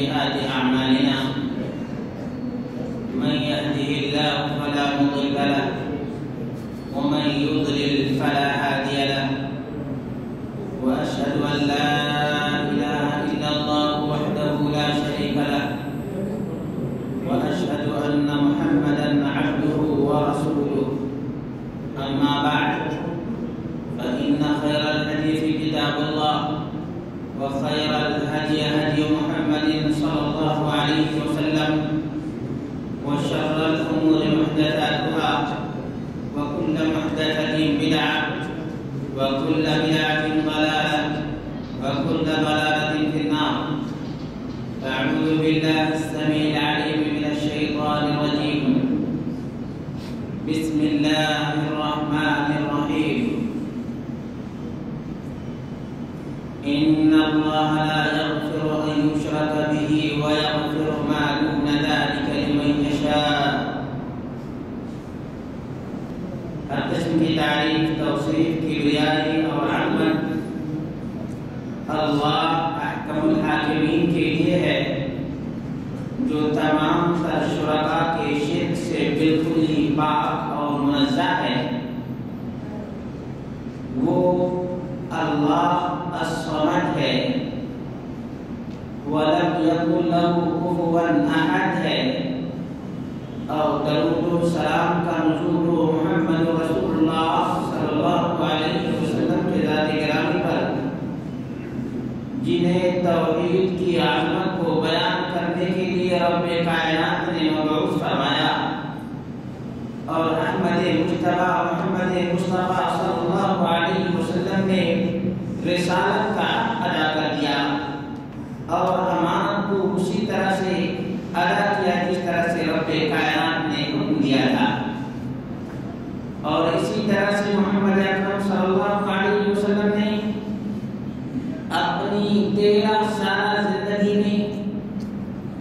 سيئات أعمالنا من يهده الله فلا مضل له ومن يضلل فلا هادي له وأشهد أن لا إله إلا الله وحده لا شريك له وأشهد أن محمدا عبده ورسوله أما بعد فإن خير الحديث كتاب الله وخير الهدي هدي محمد صلى الله عليه وسلم وشر الأمور محدثاتها وكل محدثة بدعة وكل بدعة ضلالة وكل ضلالة في النار. أعوذ بالله السميع العليم من الشيطان الرجيم. بسم الله الرحمن الرحيم. إن الله لا يغفر أن يشرك به ويغفر ما دون ذلك لمن يشاء. ہر قسم کی تعریف، توصیف، کبریائی اور عظمت اللہ احکم الحاکمین کے لیے ہے، جو تمام تر شرکاء کے شرک سے بالکل ہی پاک اور منزہ ہے. وہ اللہ الصمد ہے، وَلَمْ يَكُنْ لَهُ كُفُوًا أَحَدٌ ہے، اور درود و سلام کا نزول محمد رسول اللہ صلی اللہ علیہ وسلم کے ذات گرامی پر، جنہیں توحید کی عظمت کو بیان کرنے کے لیے رب کائنات نے مبعوث فرمایا، اور احمد مجتبی محمد مصطفیٰ صلی اللہ علیہ وسلم نے رسالت کا ادا کر دیا اور امانت کو اسی طرح سے ادا کیا جس طرح سے رب کائنات نے حکم دیا تھا. اور اسی طرح سے محمد اکرم صلی اللہ علیہ وسلم نے اپنی 13 سالہ زندگی میں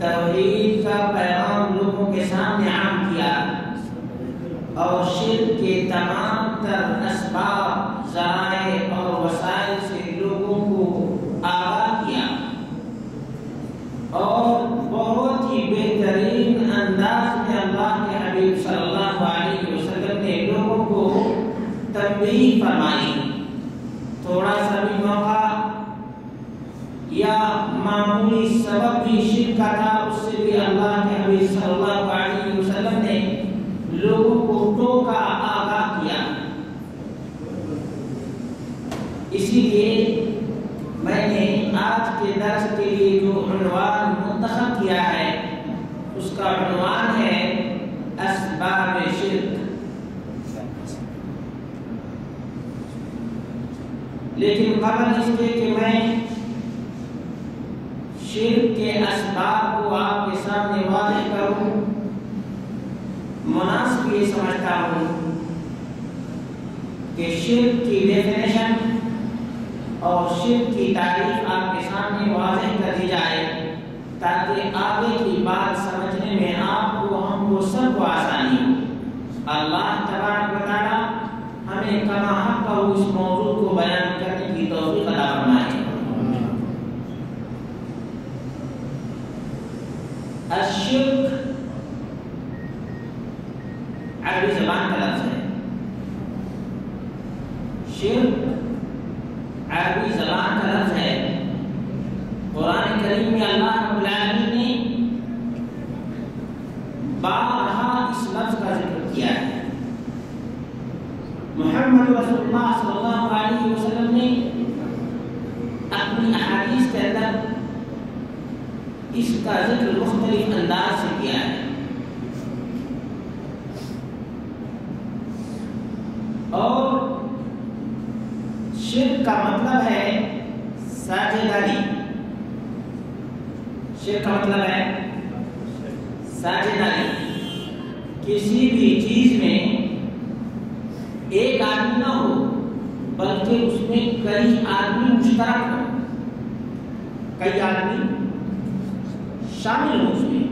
توحید کا پیغام لوگوں کے سامنے عام کیا اور شرک کے تمام تر اسباب، ذرائع اور وسائل سے لوگوں کو آگاہ کیا، اور بہت ہی بہترین انداز میں اللہ کے حبیب صلی اللہ علیہ وسلم نے لوگوں کو تنبیہ فرمائی. تھوڑا سا بھی موقع یا معمولی سبب بھی شرک کا تھا، اس سے بھی اللہ کے حبیب صلی اللہ علیہ وسلم نے لوگوں کو ٹوکا، آگاہ کیا. اسی لیے میں نے آج کے درس کے لیے جو عنوان منتخب کیا ہے اس کا عنوان ہے اسباب شرک. لیکن قبل اس کے کہ میں شرک کے اسباب کو آپ کے سامنے واضح کروں، مناسب یہ سمجھتا ہوں کہ شرک کی ڈیفینیشن اور شرک کی تعریف آپ کے سامنے واضح کر دی جائے، تاکہ آگے کی بات سمجھنے میں آپ کو، ہم کو، سب کو آسانی ہو. اللہ تبارک و تعالی ہمیں کما حق اور اس موضوع کو بیان کرنے کی توفیق عطا فرمائے. الشرک عربی زبان کا لفظ ہے. شرک عربی زبان کا لفظ ہے. قرآن کریم میں اللہ رب العالمین نے بارہا اس لفظ کا ذکر کیا ہے. محمد رسول اللہ صلی اللہ علیہ وسلم نے اپنی احادیث کے اندر اس کا ذکر مختلف انداز سے کیا ہے. اور شرک کا مطلب ہے ساجدگی. شرک کا مطلب ہے ساجدگی. کسی بھی چیز میں ایک آدمی نہ ہو بلکہ اس میں کئی آدمی مشترک ہو، کئی آدمی شامل ہو اس میں،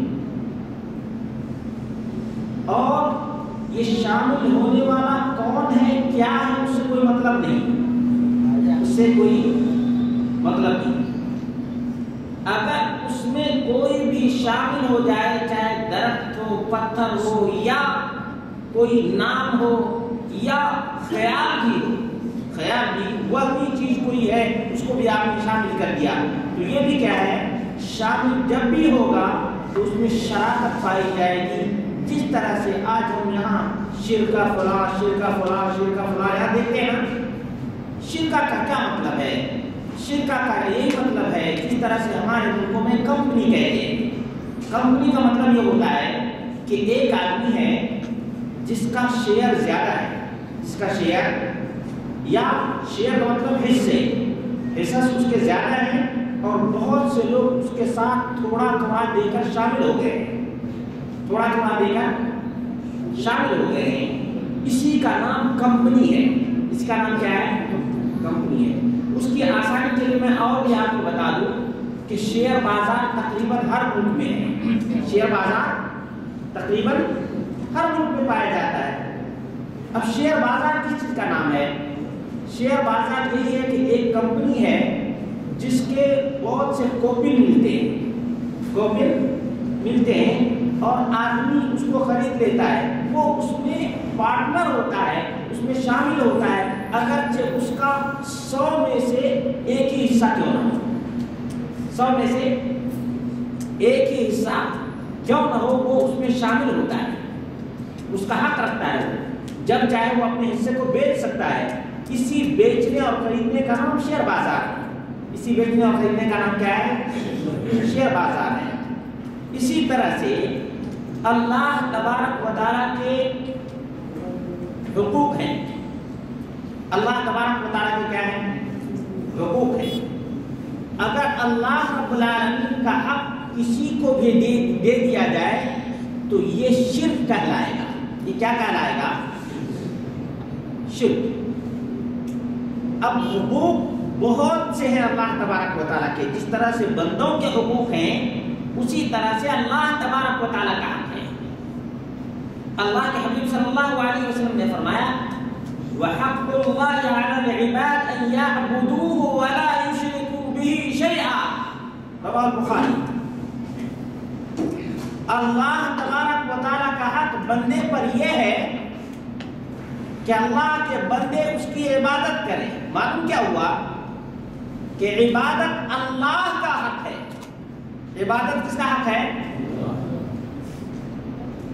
اور یہ شامل ہونے والا کون ہے، کیا ہے، اس سے کوئی مطلب نہیں، اس سے کوئی مطلب نہیں. اگر اس اس میں کوئی بھی شامل ہو جائے، چاہے درخت ہو، پتھر ہو، یا کوئی نام ہو، یا خیال بھی ہو، خیال بھی وہ بھی چیز کوئی ہے، اس کو بھی آپ نے شامل کر دیا، تو یہ بھی کیا ہے؟ شامل جب بھی ہوگا تو اس میں شراکت پائی جائے گی۔ جس طرح سے آج ہم یہاں شرکا فلاں شرکا فلاں شرکا فلاں یہاں دیکھتے ہیں نا، شرکا کا کیا مطلب ہے؟ شرکا کا یہی مطلب ہے، جس طرح سے ہمارے ملکوں میں کمپنی کہتے ہیں، کمپنی کا مطلب یہ ہوتا ہے کہ ایک آدمی ہے جس کا شیئر زیادہ ہے، جس کا شیئر، یا شیئر کا مطلب حصے، حصہ اس کے زیادہ ہیں اور بہت سے لوگ اس کے ساتھ تھوڑا تھوڑا دے کر شامل ہو گئے، تھوڑا تھوڑا دے کر شامل ہو گئے ہیں، اسی کا نام کمپنی ہے۔ اس کا نام کیا ہے؟ کمپنی ہے۔ اس کی آسانی کے لیے میں اور بھی آپ کو بتا دوں کہ شیئر بازار تقریباً ہر ملک میں ہے، شیئر بازار تقریباً ہر ملک میں پایا جاتا ہے۔ اب شیئر بازار کس چیز کا نام ہے؟ شیئر بازار یہی ہے کہ ایک کمپنی ہے جس کے بہت سے کوپن ملتے ہیں، کوپن ملتے ہیں اور آدمی اس کو خرید لیتا ہے، وہ اس میں پارٹنر ہوتا ہے، اس میں شامل ہوتا ہے، اگرچہ اس کا 100 میں سے ایک ہی حصہ کیوں نہ ہو، 100 میں سے ایک ہی حصہ کیوں نہ ہو، وہ اس میں شامل ہوتا ہے، اس کا حق رکھتا ہے، جب چاہے وہ اپنے حصے کو بیچ سکتا ہے۔ اسی بیچنے اور خریدنے کا نام شیئر بازار ہے، اسی بیچنے اور خریدنے کا نام کیا ہے؟ شیئر بازار ہے۔ اسی طرح سے اللہ تبارک و تعالیٰ کے حقوق ہیں، اللہ تبارک و تعالیٰ کے کیا ہیں؟ حقوق ہیں۔ اگر اللہ رب العالمین کا حق کسی کو بھی دے دیا جائے تو یہ شرک کہلائے گا۔ یہ کیا کہلائے گا؟ شرک۔ اب حقوق بہت سے ہیں اللہ تبارک و تعالیٰ کے، جس طرح سے بندوں کے حقوق ہیں اسی طرح سے اللہ تبارک و تعالیٰ کا حق ہے۔ اللہ کے حبیب صلی اللہ علیہ وسلم نے فرمایا وَحَقُّ اللَّهِ عَلَى الْعِبَادِ أَن يَعْبُدُوهُ وَلَا يُشْرِكُوا بِهِ شَيْئًا، رواه البخاری۔ اللہ تبارک و تعالیٰ کا حق بندے پر یہ ہے کہ اللہ کے بندے اس کی عبادت کریں۔ معلوم کیا ہوا کہ عبادت اللہ کا حق ہے۔ عبادت کس کا حق ہے؟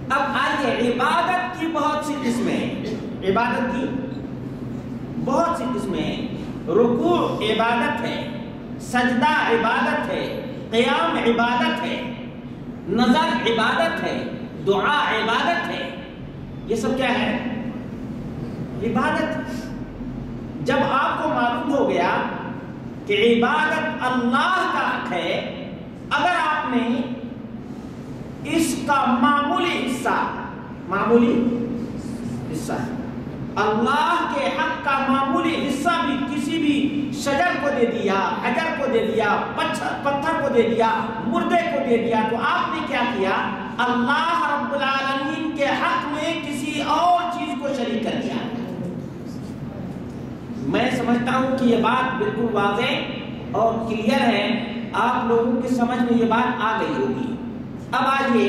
اب آئیے، عبادت کی بہت سی قسمیں ہیں، عبادت کی بہت سی قسمیں ہیں۔ رکوع عبادت ہے، سجدہ عبادت ہے، قیام عبادت ہے، نظر عبادت ہے، دعا عبادت ہے، یہ سب کیا ہے؟ عبادت۔ جب آپ کو معلوم ہو گیا کہ عبادت اللہ کا حق ہے، اگر آپ نے اس کا معمولی حصہ اللہ کے حق کا معمولی حصہ بھی کسی بھی شجر کو دے دیا، حجر کو دے دیا، پتھر کو دے دیا، مردے کو دے دیا، تو آپ نے کیا کیا؟ اللہ رب العالمین کے حق میں کسی اور چیز کو شریک کر دیا۔ میں سمجھتا ہوں کہ یہ بات بالکل واضح اور کلیئر ہے، آپ لوگوں کی سمجھ میں یہ بات آ گئی ہوگی۔ اب آئیے،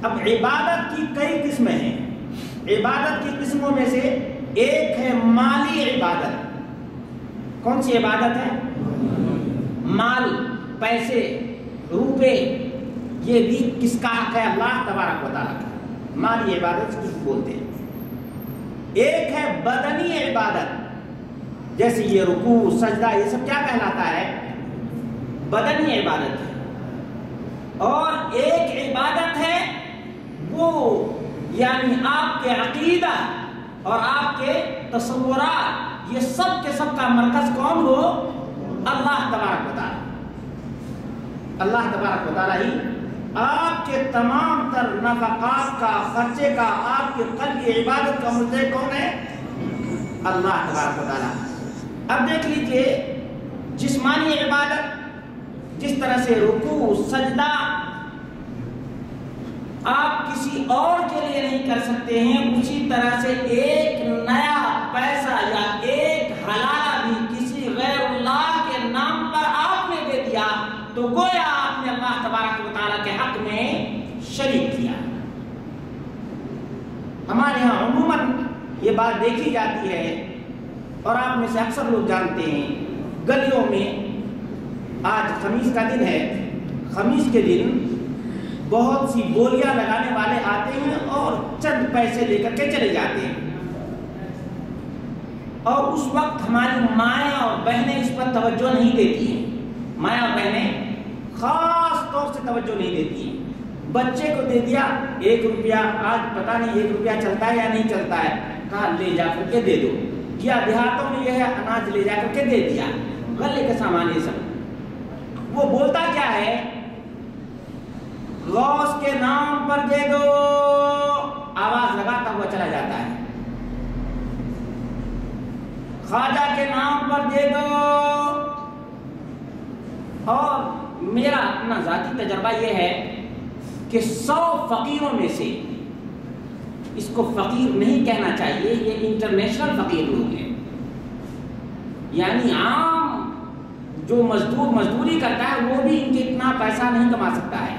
اب عبادت کی کئی قسمیں ہیں۔ عبادت کی قسموں میں سے ایک ہے مالی عبادت۔ کون سی عبادت ہے؟ مال، پیسے، روپے، یہ بھی کس کا حق ہے؟ اللہ تبارک و تعالیٰ کا۔ مالی عبادت کس کو بولتے ہیں؟ ایک ہے بدنی عبادت، جیسے یہ رکوع، سجدہ، یہ سب کیا کہلاتا ہے؟ بدنی عبادت ہے۔ اور ایک عبادت ہے وہ یعنی آپ کے عقیدہ اور آپ کے تصورات، یہ سب کے سب کا مرکز کون ہو؟ اللہ تبارک و تعالیٰ۔ اللہ تبارک و تعالیٰ ہی آپ کے تمام تر نفقات کا، خرچے کا، آپ کے قلبی عبادت کا مستحق کون ہے؟ اللہ تبارک و تعالیٰ۔ اب دیکھ لیجئے، جسمانی عبادت جس طرح سے رکوع، سجدہ آپ کسی اور کے لیے نہیں کر سکتے ہیں، اسی طرح سے ایک نیا پیسہ یا ایک حلالہ بھی کسی غیر اللہ کے نام پر آپ نے دے دیا تو گویا آپ نے اللہ تبارک و تعالیٰ کے حق میں شریک کیا۔ ہمارے ہاں عموماً یہ بات دیکھی جاتی ہے اور آپ میں سے اکثر لوگ جانتے ہیں، گلیوں میں آج خمیس کا دن ہے، خمیس کے دن بہت سی بولیاں لگانے والے آتے ہیں اور چند پیسے لے کر کے چلے جاتے ہیں، اور اس وقت ہماری مائیں اور بہنیں اس پر توجہ نہیں دیتی ہیں۔ مائیں اور بہنیں خاص طور سے توجہ نہیں دیتی ہیں۔ بچے کو دے دیا 1 روپیہ، آج پتہ نہیں 1 روپیہ چلتا ہے یا نہیں چلتا ہے، کہا لے جا کر کے دے دو، یا دیہاتوں میں یہ ہے اناج لے جا کر کے دے دیا، غلے کے سامان یہ سب۔ وہ بولتا کیا ہے؟ غوث کے نام پر دے دو، آواز لگاتا ہوا چلا جاتا ہے۔ خواجہ کے نام پر دے دو۔ اور میرا اپنا ذاتی تجربہ یہ ہے کہ 100 فقیروں میں سے، اس کو فقیر نہیں کہنا چاہیے، یہ انٹرنیشنل فقیر لوگ ہیں، یعنی عام جو مزدوری کرتا ہے وہ بھی ان کے اتنا پیسہ نہیں کما سکتا ہے۔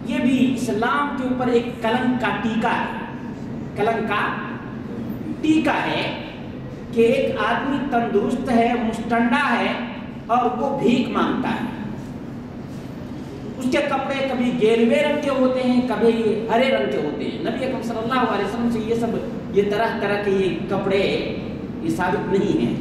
یہ بھی اسلام کے اوپر ایک کلنک کا ٹیکا ہے، کلنک کا ٹیکا ہے کہ ایک آدمی تندرست ہے، مستنڈا ہے اور وہ بھیک مانگتا ہے۔ اس کے کپڑے کبھی گیروے رنگ کے ہوتے ہیں، کبھی ہرے رنگ کے ہوتے ہیں۔ نبی اکرم صلی اللہ علیہ وسلم سے یہ طرح طرح کے یہ کپڑے یہ ثابت نہیں ہیں۔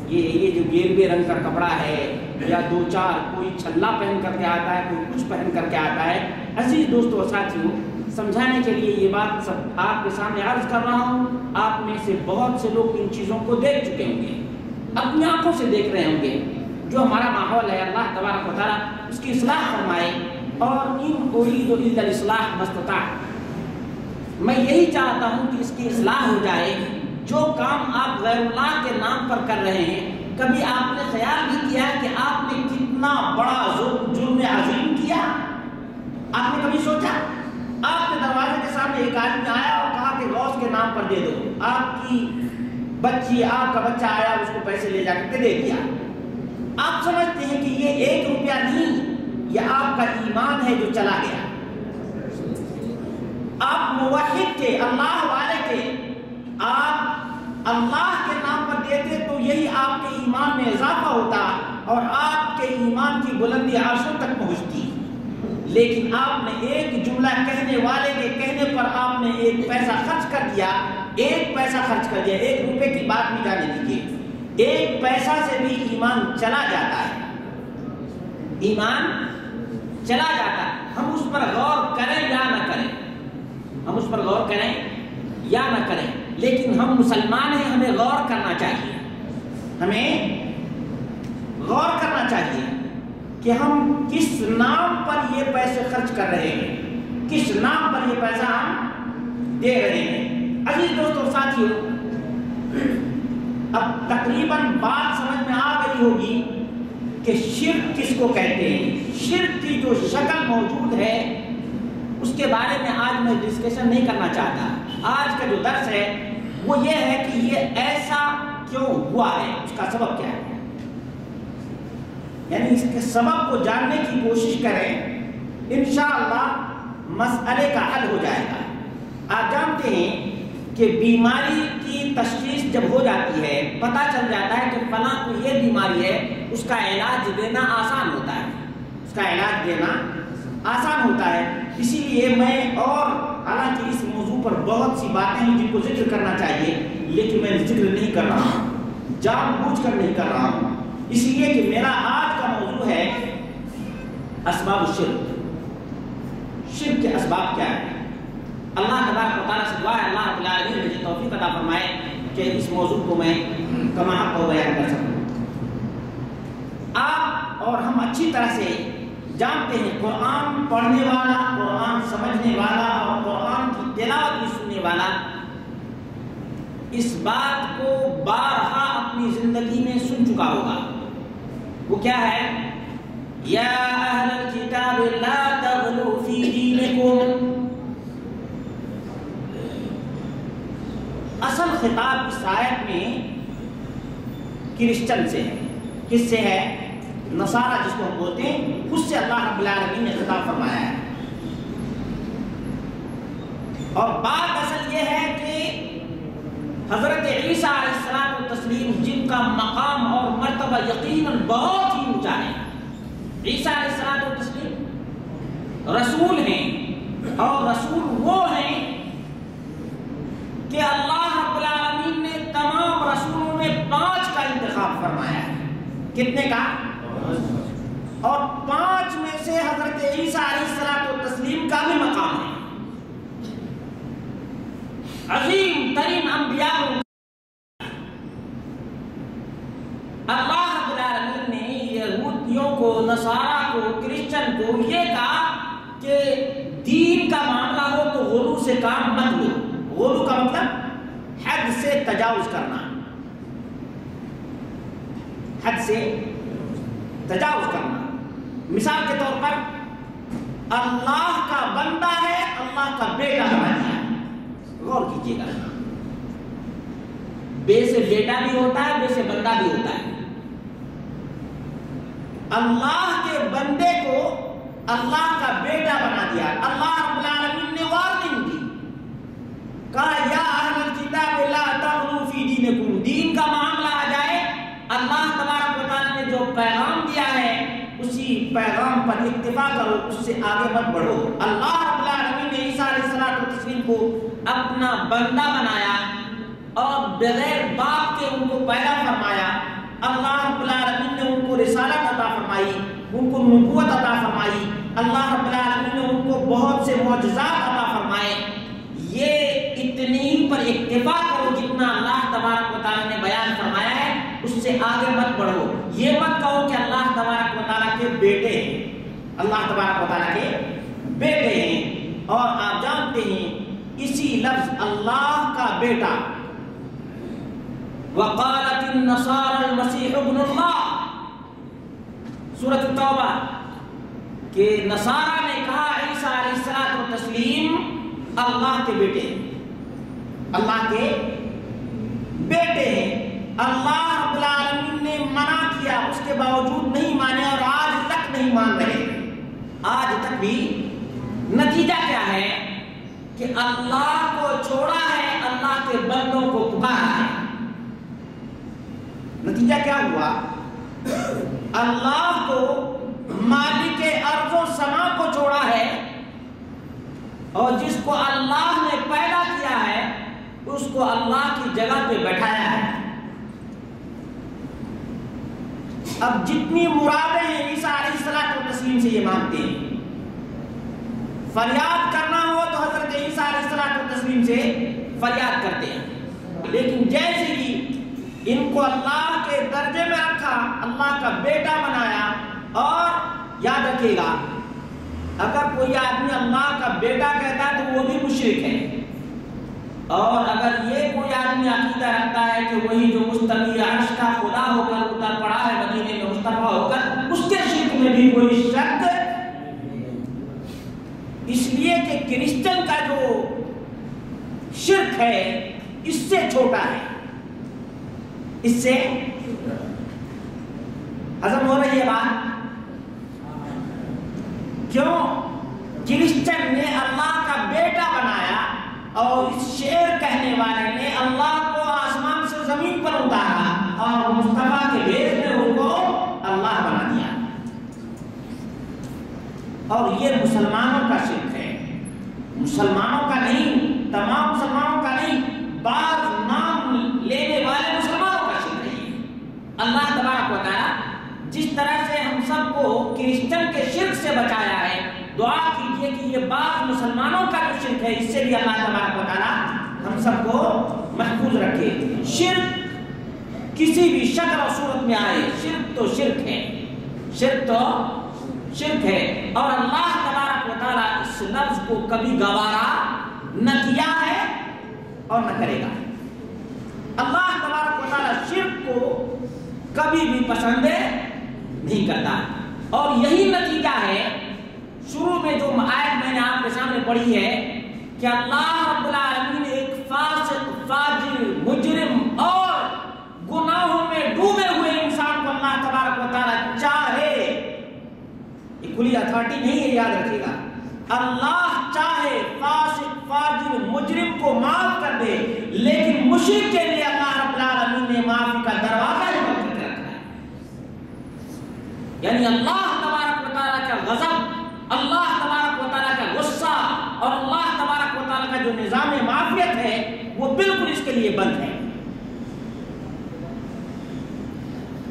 یہ جو گیروے رنگ کا کپڑا ہے یا 2-4 کوئی چھلا پہن کر کے آتا ہے، کوئی کچھ پہن کر کے آتا ہے۔ عزیز دوستو اور ساتھیوں، سمجھانے کے لیے یہ بات سب آپ کے سامنے عرض کر رہا ہوں۔ آپ میں سے بہت سے لوگ ان چیزوں کو دیکھ چکے ہوں گے، اپنی آنکھوں سے دیکھ رہے ہوں گے۔ جو ہمارا ماحول ہے اللہ تبارک و تعالیٰ اس کی اصلاح فرمائے، اور ان اريد الا الاصلاح ما استطعت، میں یہی چاہتا ہوں کہ اس کی اصلاح ہو جائے۔ جو کام آپ غیر اللہ کے نام پر کر رہے ہیں، کبھی آپ نے خیال بھی کیا کہ آپ نے کتنا بڑا جرم عظیم کیا؟ آپ نے کبھی سوچا؟ آپ کے دروازے کے سامنے ایک آدمی آیا اور کہا کہ غوث کے نام پر دے دو، آپ کی بچی، آپ کا بچہ آیا، اس کو پیسے لے جا کے دے دیا۔ آپ سمجھتے ہیں کہ یہ 1 روپیہ نہیں، یہ آپ کا ایمان ہے جو چلا گیا۔ آپ موحد تھے، اللہ والے تھے، آپ اللہ کے نام پر دیتے تو یہی آپ کے ایمان میں اضافہ ہوتا اور آپ کے ایمان کی بلندی عرشوں تک پہنچتی۔ لیکن آپ نے ایک جملہ کہنے والے کے کہنے پر آپ نے 1 پیسہ خرچ کر دیا، 1 پیسہ خرچ کر دیا۔ 1 روپے کی بات بھی جانے دیجیے، 1 پیسہ سے بھی ایمان چلا جاتا ہے، ایمان چلا جاتا ہے۔ ہم اس پر غور کریں یا نہ کریں، ہم اس پر غور کریں یا نہ کریں، لیکن ہم مسلمان ہیں، ہمیں غور کرنا چاہیے، ہمیں غور کرنا چاہیے کہ ہم کس نام پر یہ پیسے خرچ کر رہے ہیں، کس نام پر یہ پیسہ ہم دے رہے ہیں۔ عزیز دوستو ساتھیو، اب تقریباً بات سمجھ میں آ گئی ہوگی کہ شرک کس کو کہتے ہیں۔ شرک کی جو شکل موجود ہے اس کے بارے میں آج میں ڈسکشن نہیں کرنا چاہتا۔ آج کا جو درس ہے وہ یہ ہے کہ یہ ایسا کیوں ہوا ہے، اس کا سبب کیا ہے، یعنی اس کے سبب کو جاننے کی کوشش کریں، انشاءاللہ مسئلے کا حل ہو جائے گا۔ آپ جانتے ہیں کہ بیماری کی تشخیص جب ہو جاتی ہے، پتہ چل جاتا ہے کہ فلاں کو یہ بیماری ہے، اس کا علاج دینا آسان ہوتا ہے، اس کا علاج دینا آسان ہوتا ہے۔ اسی لیے میں، اور حالانکہ اس موضوع پر بہت سی باتیں ہیں جن کو ذکر کرنا چاہیے، لیکن میں ذکر نہیں کر رہا ہوں، جان بوجھ کر نہیں کر رہا ہوں، اس لیے کہ میرا آج کا موضوع ہے اسباب الشرک۔ شرک کے اسباب کیا ہیں؟ اللہ تبارک و تعالیٰ سے دعا ہے اللہ رب العالمین مجھے توفیق عطا فرمائے کہ اس موضوع کو میں کما حق و بیان کر سکوں۔ آپ اور ہم اچھی طرح سے جانتے ہیں، قرآن پڑھنے والا، قرآن سمجھنے والا اور قرآن کی تلاوت بھی سننے والا اس بات کو بارہا اپنی زندگی میں سن چکا ہوگا۔ وہ کیا ہے؟ یا اہل الکتاب لا تغلوا فی دینکم۔ اصل خطاب اس آیت میں کرسچن سے ہے، کس سے ہے؟ نصارہ جس کو ہم بولتے ہیں، اس سے اللہ رب العالمین نے خطاب فرمایا ہے۔ اور بات اصل یہ ہے کہ حضرت عیسیٰ علیہ السلام جن کا مقام اور مرتبہ یقیناً بہت ہی اونچا ہے۔ عیسیٰ علیہ السلام رسول ہیں، اور رسول وہ ہیں کہ اللہ رب العالمین نے تمام رسولوں میں 5 کا انتخاب فرمایا ہے۔ کتنے کا؟ اور 5 میں سے حضرت عیسیٰ علیہ السلام کا بھی مقام ہے۔ عظیم ترین انبیاء، اللہ رب العالمین نے یہودیوں کو، نصارہ کو، کرسچن کو یہ کہا کہ دین کا معاملہ ہو تو غلو سے کام مت لو۔ غلو کا مطلب حد سے تجاوز کرنا، حد سے تجاوز کرنا۔ مثال کے طور پر اللہ کا بندہ ہے، اللہ کا بیٹا بنا دیا۔ غور کیجیے گا، بے سے بیٹا بھی ہوتا ہے، بے سے بندہ بھی ہوتا ہے۔ اللہ کے بندے کو اللہ کا بیٹا بنا دیا۔ اللہ رب العالمین نے وارننگ دی، کہا یا اہل الکتاب لا تغلوا فی دینکم، دین کا معاملہ آ جائے، اللہ تبارک و تعالی نے جو پیغام دیا ہے اسی پیغام پر اکتفا کرو، اس سے آگے مت بڑھو۔ اللہ رب العالمین نے عیسیٰ علیہ السلام کو اپنا بندہ بنایا اور بغیر باپ کے ان کو پیدا فرمایا۔ اللہ رب العالمین نے ان کو رسالت عطا فرمائی، ان کو نبوت عطا فرمائی۔ اللہ رب العالمین نے ان کو بہت سے معجزات عطا فرمائے۔ یہ اتنی پر اکتفا کرو جتنا اللہ تبارک و تعالی نے بیان فرمایا ہے، اس سے آگے مت بڑھو۔ یہ مت کہو کہ اللہ تبارک و تعالی کے بیٹے ہیں، اللہ تبارک و تعالی کے بیٹے ہیں۔ اور آپ جانتے ہیں اسی لفظ اللہ کا بیٹا، وقالت النصارى المسیح ابن اللہ، سورۃ التوبہ، کہ نصارہ نے کہا عیسیٰ علیہ السلام اللہ کے بیٹے ہیں، اللہ کے بیٹے ہیں۔ اللہ رب العالمین نے منع کیا، اس کے باوجود نہیں مانے اور آج تک نہیں مان رہے۔ آج تک بھی نتیجہ کیا ہے کہ اللہ کو چھوڑا ہے، اللہ کے بندوں کو پکارا ہے۔ نتیجہ کیا ہوا؟ اللہ کو، مالک ارض و سما کو چھوڑا ہے، اور جس کو اللہ نے پیدا کیا ہے اس کو اللہ کی جگہ پہ بیٹھایا ہے۔ اب جتنی مرادیں ہیں عیسیٰ علیہ السلام سے یہ مانتے ہیں، فریاد کرنا ہو تو حضرت عیسیٰ علیہ السلام سے فریاد کرتے ہیں، لیکن جیسے ہی ان کو اللہ کے درجے میں رکھا، اللہ کا بیٹا بنایا۔ اور یاد رکھیے گا، اگر کوئی آدمی اللہ کا بیٹا کہتا ہے تو وہ بھی مشرک ہے، اور اگر یہ کوئی آدمی عقیدہ رکھتا ہے کہ وہی جو مستوی عرش کا خدا ہو کر اتر پڑا ہے مدینے میں مصطفیٰ ہو کر، اس کے شرک میں بھی کوئی شک، اس لیے کہ کرسچن کا جو شرک ہے اس سے چھوٹا ہے، اس سے ہضم ہو رہی ہے بات؟ کیوں؟ کرسچن نے اللہ کا بیٹا بنایا، اور اس شعر کہنے والے نے اللہ کو آسمان سے زمین پر اتارا، اور مصطفیٰ کے بھیس میں ان کو اللہ بنا دیا۔ اور یہ مسلمانوں کا شرک ہے، مسلمانوں کا نہیں، تمام مسلمانوں کا نہیں، بعض نام لینے والے مسلمانوں کا شرک ہے۔ اللہ تبارک و تعالی جس طرح سے ہم سب کو کرسچن کے شرک سے بچایا ہے، دعا کیجئے کہ یہ بعض مسلمانوں کا جو شرک ہے اس سے بھی اللہ تبارک و تعالی ہم سب کو محفوظ رکھے۔ شرک کسی بھی شکل و صورت میں آئے، شرک تو شرک ہے، شرک تو شرک ہے، اور اللہ تبارک و تعالی اس لفظ کو کبھی گوارا نہ کیا ہے اور نہ کرے گا۔ اللہ تبارک و تعالی شرک کو کبھی بھی پسند نہیں کرتا، اور یہی نتیجہ ہے شروع میں جو آیت میں نے آپ کے سامنے پڑھی ہے کہ اللہ رب العالمین ایک فاسق، فاجر، مجرم اور گناہوں میں ڈوبے ہوئے انسان کو اللہ تبارک کھلی اتھارٹی نہیں ہے، یاد رکھیے گا۔ اللہ چاہے فاسق فاجر مجرم کو معاف کر دے، لیکن مشرک کے لیے اللہ رب العالمین نے معافی کا دروازہ ہی بند کر کے رکھا ہے۔ یعنی اللہ تبارک و تعالیٰ کا غضب، اللہ تبارک و تعالیٰ کا غصہ اور اللہ تبارک و تعالیٰ کا جو نظام معافیت ہے وہ بالکل اس کے لیے بند ہے۔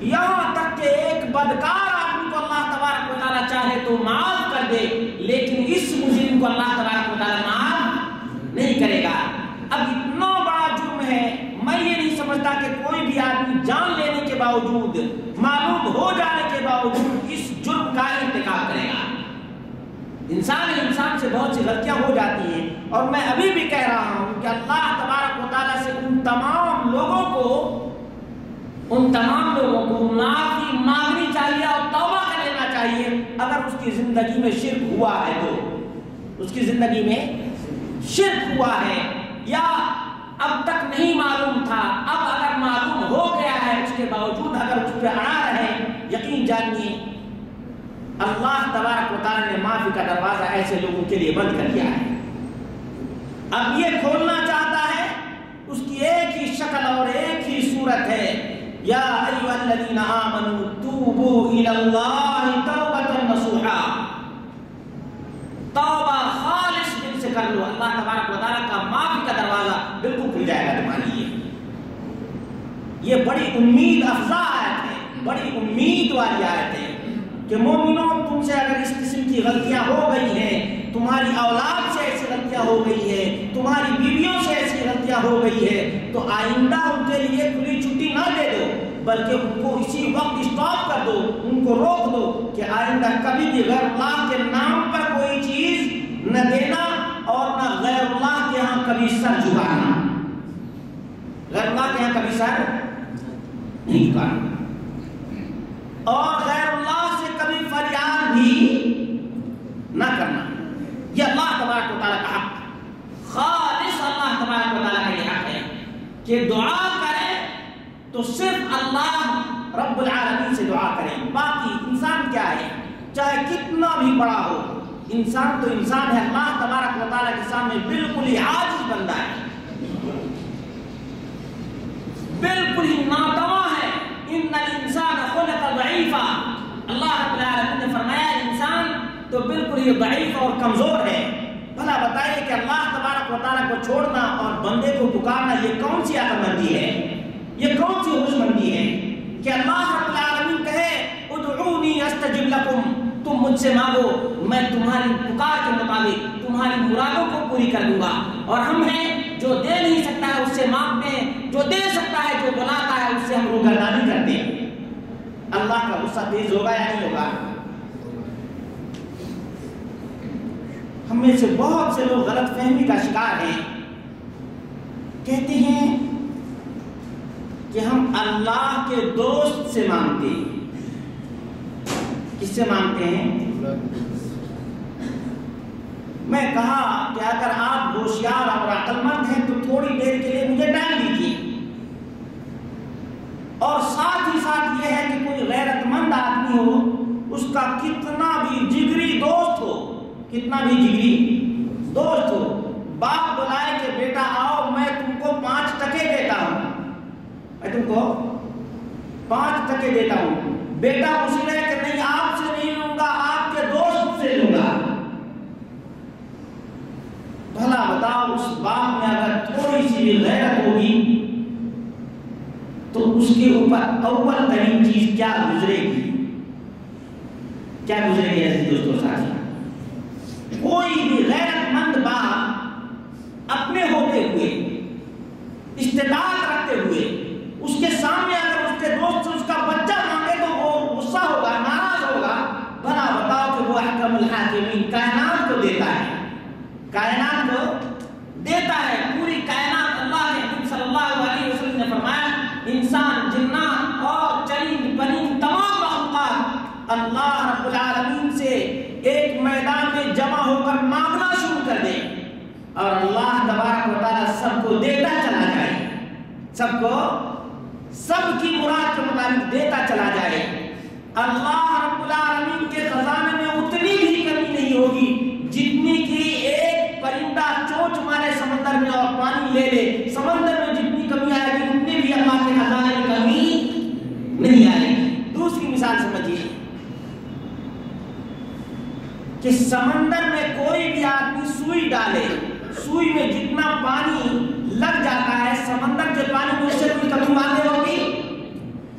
یہاں تک کہ ایک بدکار آدمی کو اللہ تبارک و تعالیٰ چاہے تو معاف کر دے، لیکن اس مجرم کو اللہ تبارک و تعالیٰ معاف نہیں کرے گا۔ اب اتنا بڑا جرم ہے، میں یہ نہیں سمجھتا کہ کوئی بھی آدمی جان لینے کے باوجود، معلوم ہو جانے کے باوجود اس جرم کا ارتکاب کرے گا۔ انسان سے بہت سی غلطیاں ہو جاتی ہیں، اور میں ابھی بھی کہہ رہا ہوں کہ اللہ تبارک و تعالیٰ سے ان تمام لوگوں کو معافی مانگنی چاہیے اور توبہ کر لینا چاہیے اگر اس کی زندگی میں شرک ہوا ہے تو، اس کی زندگی میں شرک ہوا ہے یا اب تک نہیں معلوم تھا، اب اگر معلوم ہو گیا ہے اس کے باوجود اگر اس پہ اڑا رہے، یقین جانیے اللہ تبارک و تعالیٰ نے معافی کا دروازہ ایسے لوگوں کے لیے بند کر دیا ہے۔ اب یہ کھولنا چاہتا ہے، اس کی ایک ہی شکل اور ایک ہی صورت ہے، یا ایھا الذین آمنوا توبوا الی اللہ توبۃ نصوحا، توبہ خالص دل سے کر لو، اللہ تبارک و تعالیٰ کا معافی کا دروازہ بالکل کھل جائے گا تمہارے لیے۔ یہ بڑی امید افزا آیت ہے، بڑی امید والی آیت ہے کہ مومنوں تم سے اگر اس قسم کی غلطیاں ہو گئی ہیں، تمہاری اولاد سے ایسی غلطیاں ہو گئی ہے، تمہاری بیویوں سے ایسی غلطیاں ہو گئی ہے، تو آئندہ ان کے لیے کھلی چھٹی نہ دے دو، بلکہ ان کو اسی وقت اسٹاپ کر دو، ان کو روک دو کہ آئندہ کبھی بھی غیر اللہ کے نام پر کوئی چیز نہ دینا اور نہ غیر اللہ کے ہاں کبھی سر جھکانا، غیر اللہ کے ہاں کبھی سر نہیں جھکانا، اور غیر اللہ سے کبھی فریاد بھی نہ کرنا۔ یہ اللہ تبارک و تعالیٰ کا حق، خالص اللہ تبارک و تعالیٰ کا یہ حق ہے کہ دعا کرے تو صرف اللہ رب العالمین سے دعا کریں۔ باقی انسان کیا ہے، چاہے کتنا بھی بڑا ہو، انسان تو انسان ہے، اللہ تبارک و تعالیٰ کے سامنے بالکل ہی عاجز بندہ ہے، بالکل ہی ناتواں ہے۔ ان الانسان خلق ضعیفا، اللہ رب العالمین نے فرمایا انسان تو بالکل ہی ضعیف اور کمزور ہے۔ بھلا بتائیے کہ اللہ تبارک و تعالیٰ کو چھوڑنا اور بندے کو پکارنا یہ کون سی عقل مندی ہے، یہ کون سی ہوش مندی ہے کہ اللہ رب العالمین کہے ادعونی استجب لکم، تم مجھ سے مانگو میں تمہاری پکار کے مطابق تمہاری مرادوں کو پوری کر دوں گا۔ اور ہم ہیں جو دے نہیں سکتا ہے اس سے مانگتے ہیں، جو دے سکتا ہے جو بلاتا ہے اس سے ہم روگردانی کرتے ہیں۔ اللہ کا غصہ تیز ہوگا یا نہیں ہوگا؟ ہم میں سے بہت سے لوگ غلط فہمی کا شکار ہیں، کہتے ہیں کہ ہم اللہ کے دوست سے مانگتے ہیں۔ کس سے مانگتے ہیں؟ میں کہا کہ اگر آپ ہوشیار اور عقل مند ہیں تو تھوڑی دیر کے لیے مجھے ٹائم دیجیے، اور ساتھ ہی ساتھ یہ ہے کہ کوئی غیرت مند آدمی ہو، اس کا کتنا بھی جگری دوست ہو، کتنا بھی جگری دوست ہو، باپ بلائے کہ بیٹا آؤ میں تم کو 5 ٹکے دیتا ہوں، میں تم کو 5 ٹکے دیتا ہوں، بیٹا اسی رہے کہ نہیں آپ سے نہیں لوں گا، آپ کے دوست سے لوں گا۔ بھلا بتاؤ اس باپ میں اگر تھوڑی سی بھی غیرت ہوگی تو اس کے اوپر اول ترین چیز کیا گزرے گی، کیا گزرے گی ایسے دوستوں ساتھی؟ کوئی بھی غیرت مند باپ اپنے ہوتے ہوئے، استطاعت رکھتے ہوئے، اس کے سامنے اگر اس کے دوست سے اس کا بچہ مانگے تو وہ غصہ ہوگا، ناراض ہوگا۔ بھلا بتاؤ کہ وہ احکم الحاکمین کائنات کو دیتا ہے، کائنات کو دیتا ہے، پوری کائنات۔ اللہ کے حبیب صلی اللہ علیہ وسلم نے فرمایا انسان، جنات اور چرند پرند تمام مخلوقات اللہ رب العالمین سے ایک میدان میں جمع ہو کر مانگنا شروع کر دیں، اور اللہ تبارک و تعالیٰ سب کو دیتا چلا جائے، سب کو سب کی مراد کے مطابق دیتا چلا جائے۔ اللہ رب العالمین کے خزانے میں اتنے کہ سمندر میں کوئی بھی آدمی سوئی ڈالے، سوئی میں جتنا پانی لگ جاتا ہے سمندر کے پانی میں اس سے کوئی کمی واقع ہوگی؟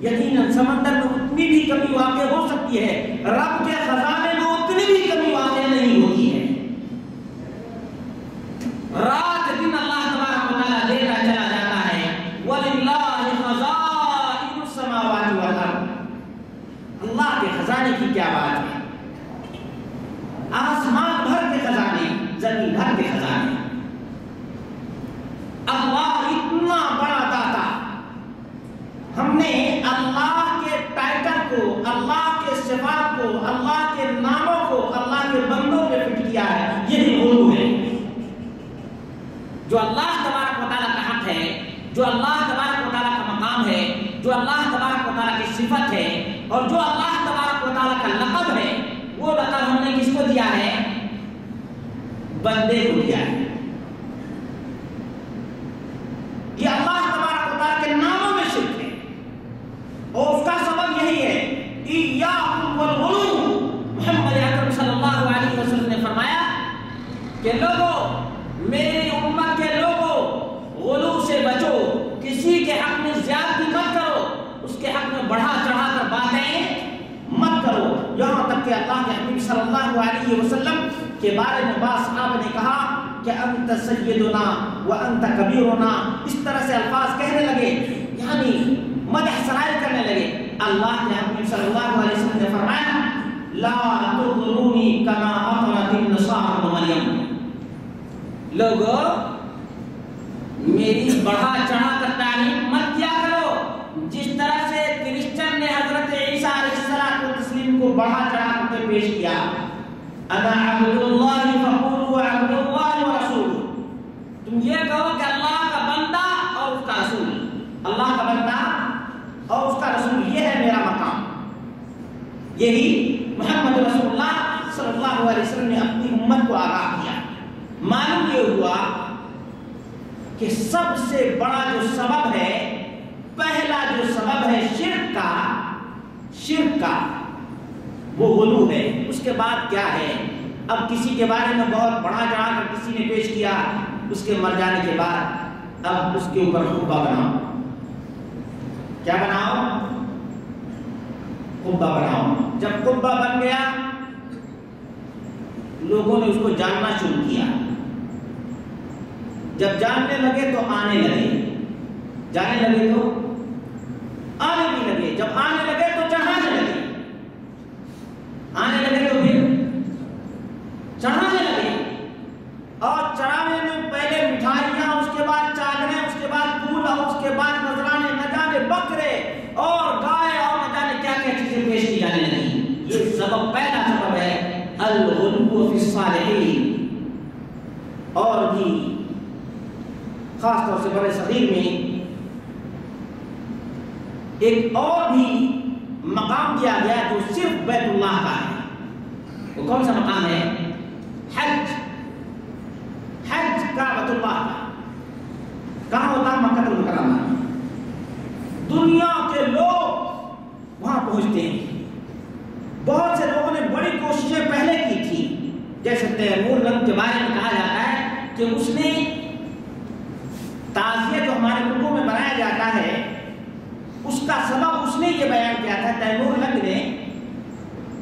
یقیناً سمندر میں اتنی بھی کمی واقع ہو سکتی ہے، رب کے خزانے میں اتنی بھی کمی واقع نہیں ہوتی ہے۔ رات دن اللہ تبارک و تعالیٰ دیتا چلا جاتا ہے۔ وَلِلَّهِ خَزَائِنُ السَّمَاوَاتِ وَالْأَرْضِ، اللہ کے خزانے کی کیا بات ہے، آسمان بھر کے خزانے، زمین بھر کے خزانے۔ اللہ اتنا بڑا داتا، ہم نے اللہ کے ٹائٹل کو، اللہ کے صفات کو، اللہ کے ناموں کو اللہ کے بندوں میں فٹ کیا ہے، یہی علو ہے۔ جو اللہ تبارک و تعالیٰ کا حق ہے، جو اللہ تبارک و تعالیٰ کا مقام ہے، جو اللہ تبارک و تعالیٰ کی صفت ہے، اور جو اللہ تبارک و تعالیٰ کا لقب ہے، وہ لقب ہم نے کس کو دیا ہے؟ بندے کو دیا ہے۔ یہ اللہ تبارک و تعالیٰ کے ناموں میں شرک ہے، اور اس کا سبب یہی ہے، ایاکم والغلو۔ محمد اکرم صلی اللہ علیہ وسلم نے فرمایا کہ لوگوں، میری امت کے لوگوں، غلو سے بچو، کسی کے حق میں زیادتی مت کرو، اس کے حق میں بڑھا چڑھا کر باتیں مت کرو۔ یہاں تک کہ اللہ کے حبیب صلی اللہ علیہ وسلم کے بارے میں بعض صحابہ نے کہا کہ انت سیدنا وانت کبیرنا، اس طرح سے الفاظ کہنے لگے، یعنی مدح سرائی کرنے لگے۔ اللہ کے حبیب صلی اللہ علیہ وسلم نے فرمایا لا تطرونی کما اطرت النصارى ابن مریم، لوگوں میری بڑھا چڑھا کر تعلیم مت کیا کرو، جس طرح سے کرسچن نے حضرت عیسیٰ علیہ السلام کو بڑھا چڑھا کر پیش کیا۔ انا عبد اللہ فقولوا عبد اللہ ورسولہ، تم یہ کہو کہ اللہ کا بندہ اور اس کا رسول، اللہ کا بندہ اور اس کا رسول، یہ ہے میرا مقام۔ یہی محمد رسول اللہ صلی اللہ علیہ وسلم نے اپنی امت کو آگاہ کیا۔ معلوم یہ ہوا کہ سب سے بڑا جو سبب ہے، پہلا جو سبب ہے شرک کا وہ غلو ہے۔ اس کے بعد کیا ہے؟ اب کسی کے بارے میں بہت بڑا چڑھا کر کسی نے پیش کیا، اس کے مر جانے کے بعد اب اس کے اوپر قبہ بناؤ۔ کیا بناؤ؟ قبہ بناؤ۔ جب قبہ بن گیا، لوگوں نے اس کو جاننا شروع کیا۔ جب جاننے لگے تو آنے لگے، جانے لگے تو آنے بھی لگے، جب آنے لگے تو چڑھانے لگے، آنے لگے تو پھر چڑھانے لگے، اور چڑھانے میں پہلے مٹھائیاں، اس کے بعد چادریں، اس کے بعد پھول، اور اس کے بعد نذرانے، نہ جانے بکرے اور گائے اور نہ جانے کیا کیا چیزیں پیش کی جانے لگی۔ یہ سبب، پہلا سبب ہے الغلو فی الصالحین۔ اور بھی خاص طور سے بڑے صغیر میں ایک اور بھی مقام دیا گیا جو صرف بیت اللہ کا ہے۔ وہ کون سا مقام ہے؟ حج کعبۃ اللہ کا۔ کہاں ہوتا ہے؟ مکہ المکرمہ۔ دنیا کے لوگ وہاں پہنچتے ہیں۔ بہت سے لوگوں نے بڑی کوششیں پہلے کی تھی، جیسے تیمور لنگ کے بارے میں کہا جاتا ہے کہ اس نے تعزیہ جو ہمارے کتبوں میں بنایا جاتا ہے، اس کا سبب اس نے یہ بیان کیا تھا تیمور لنگ نے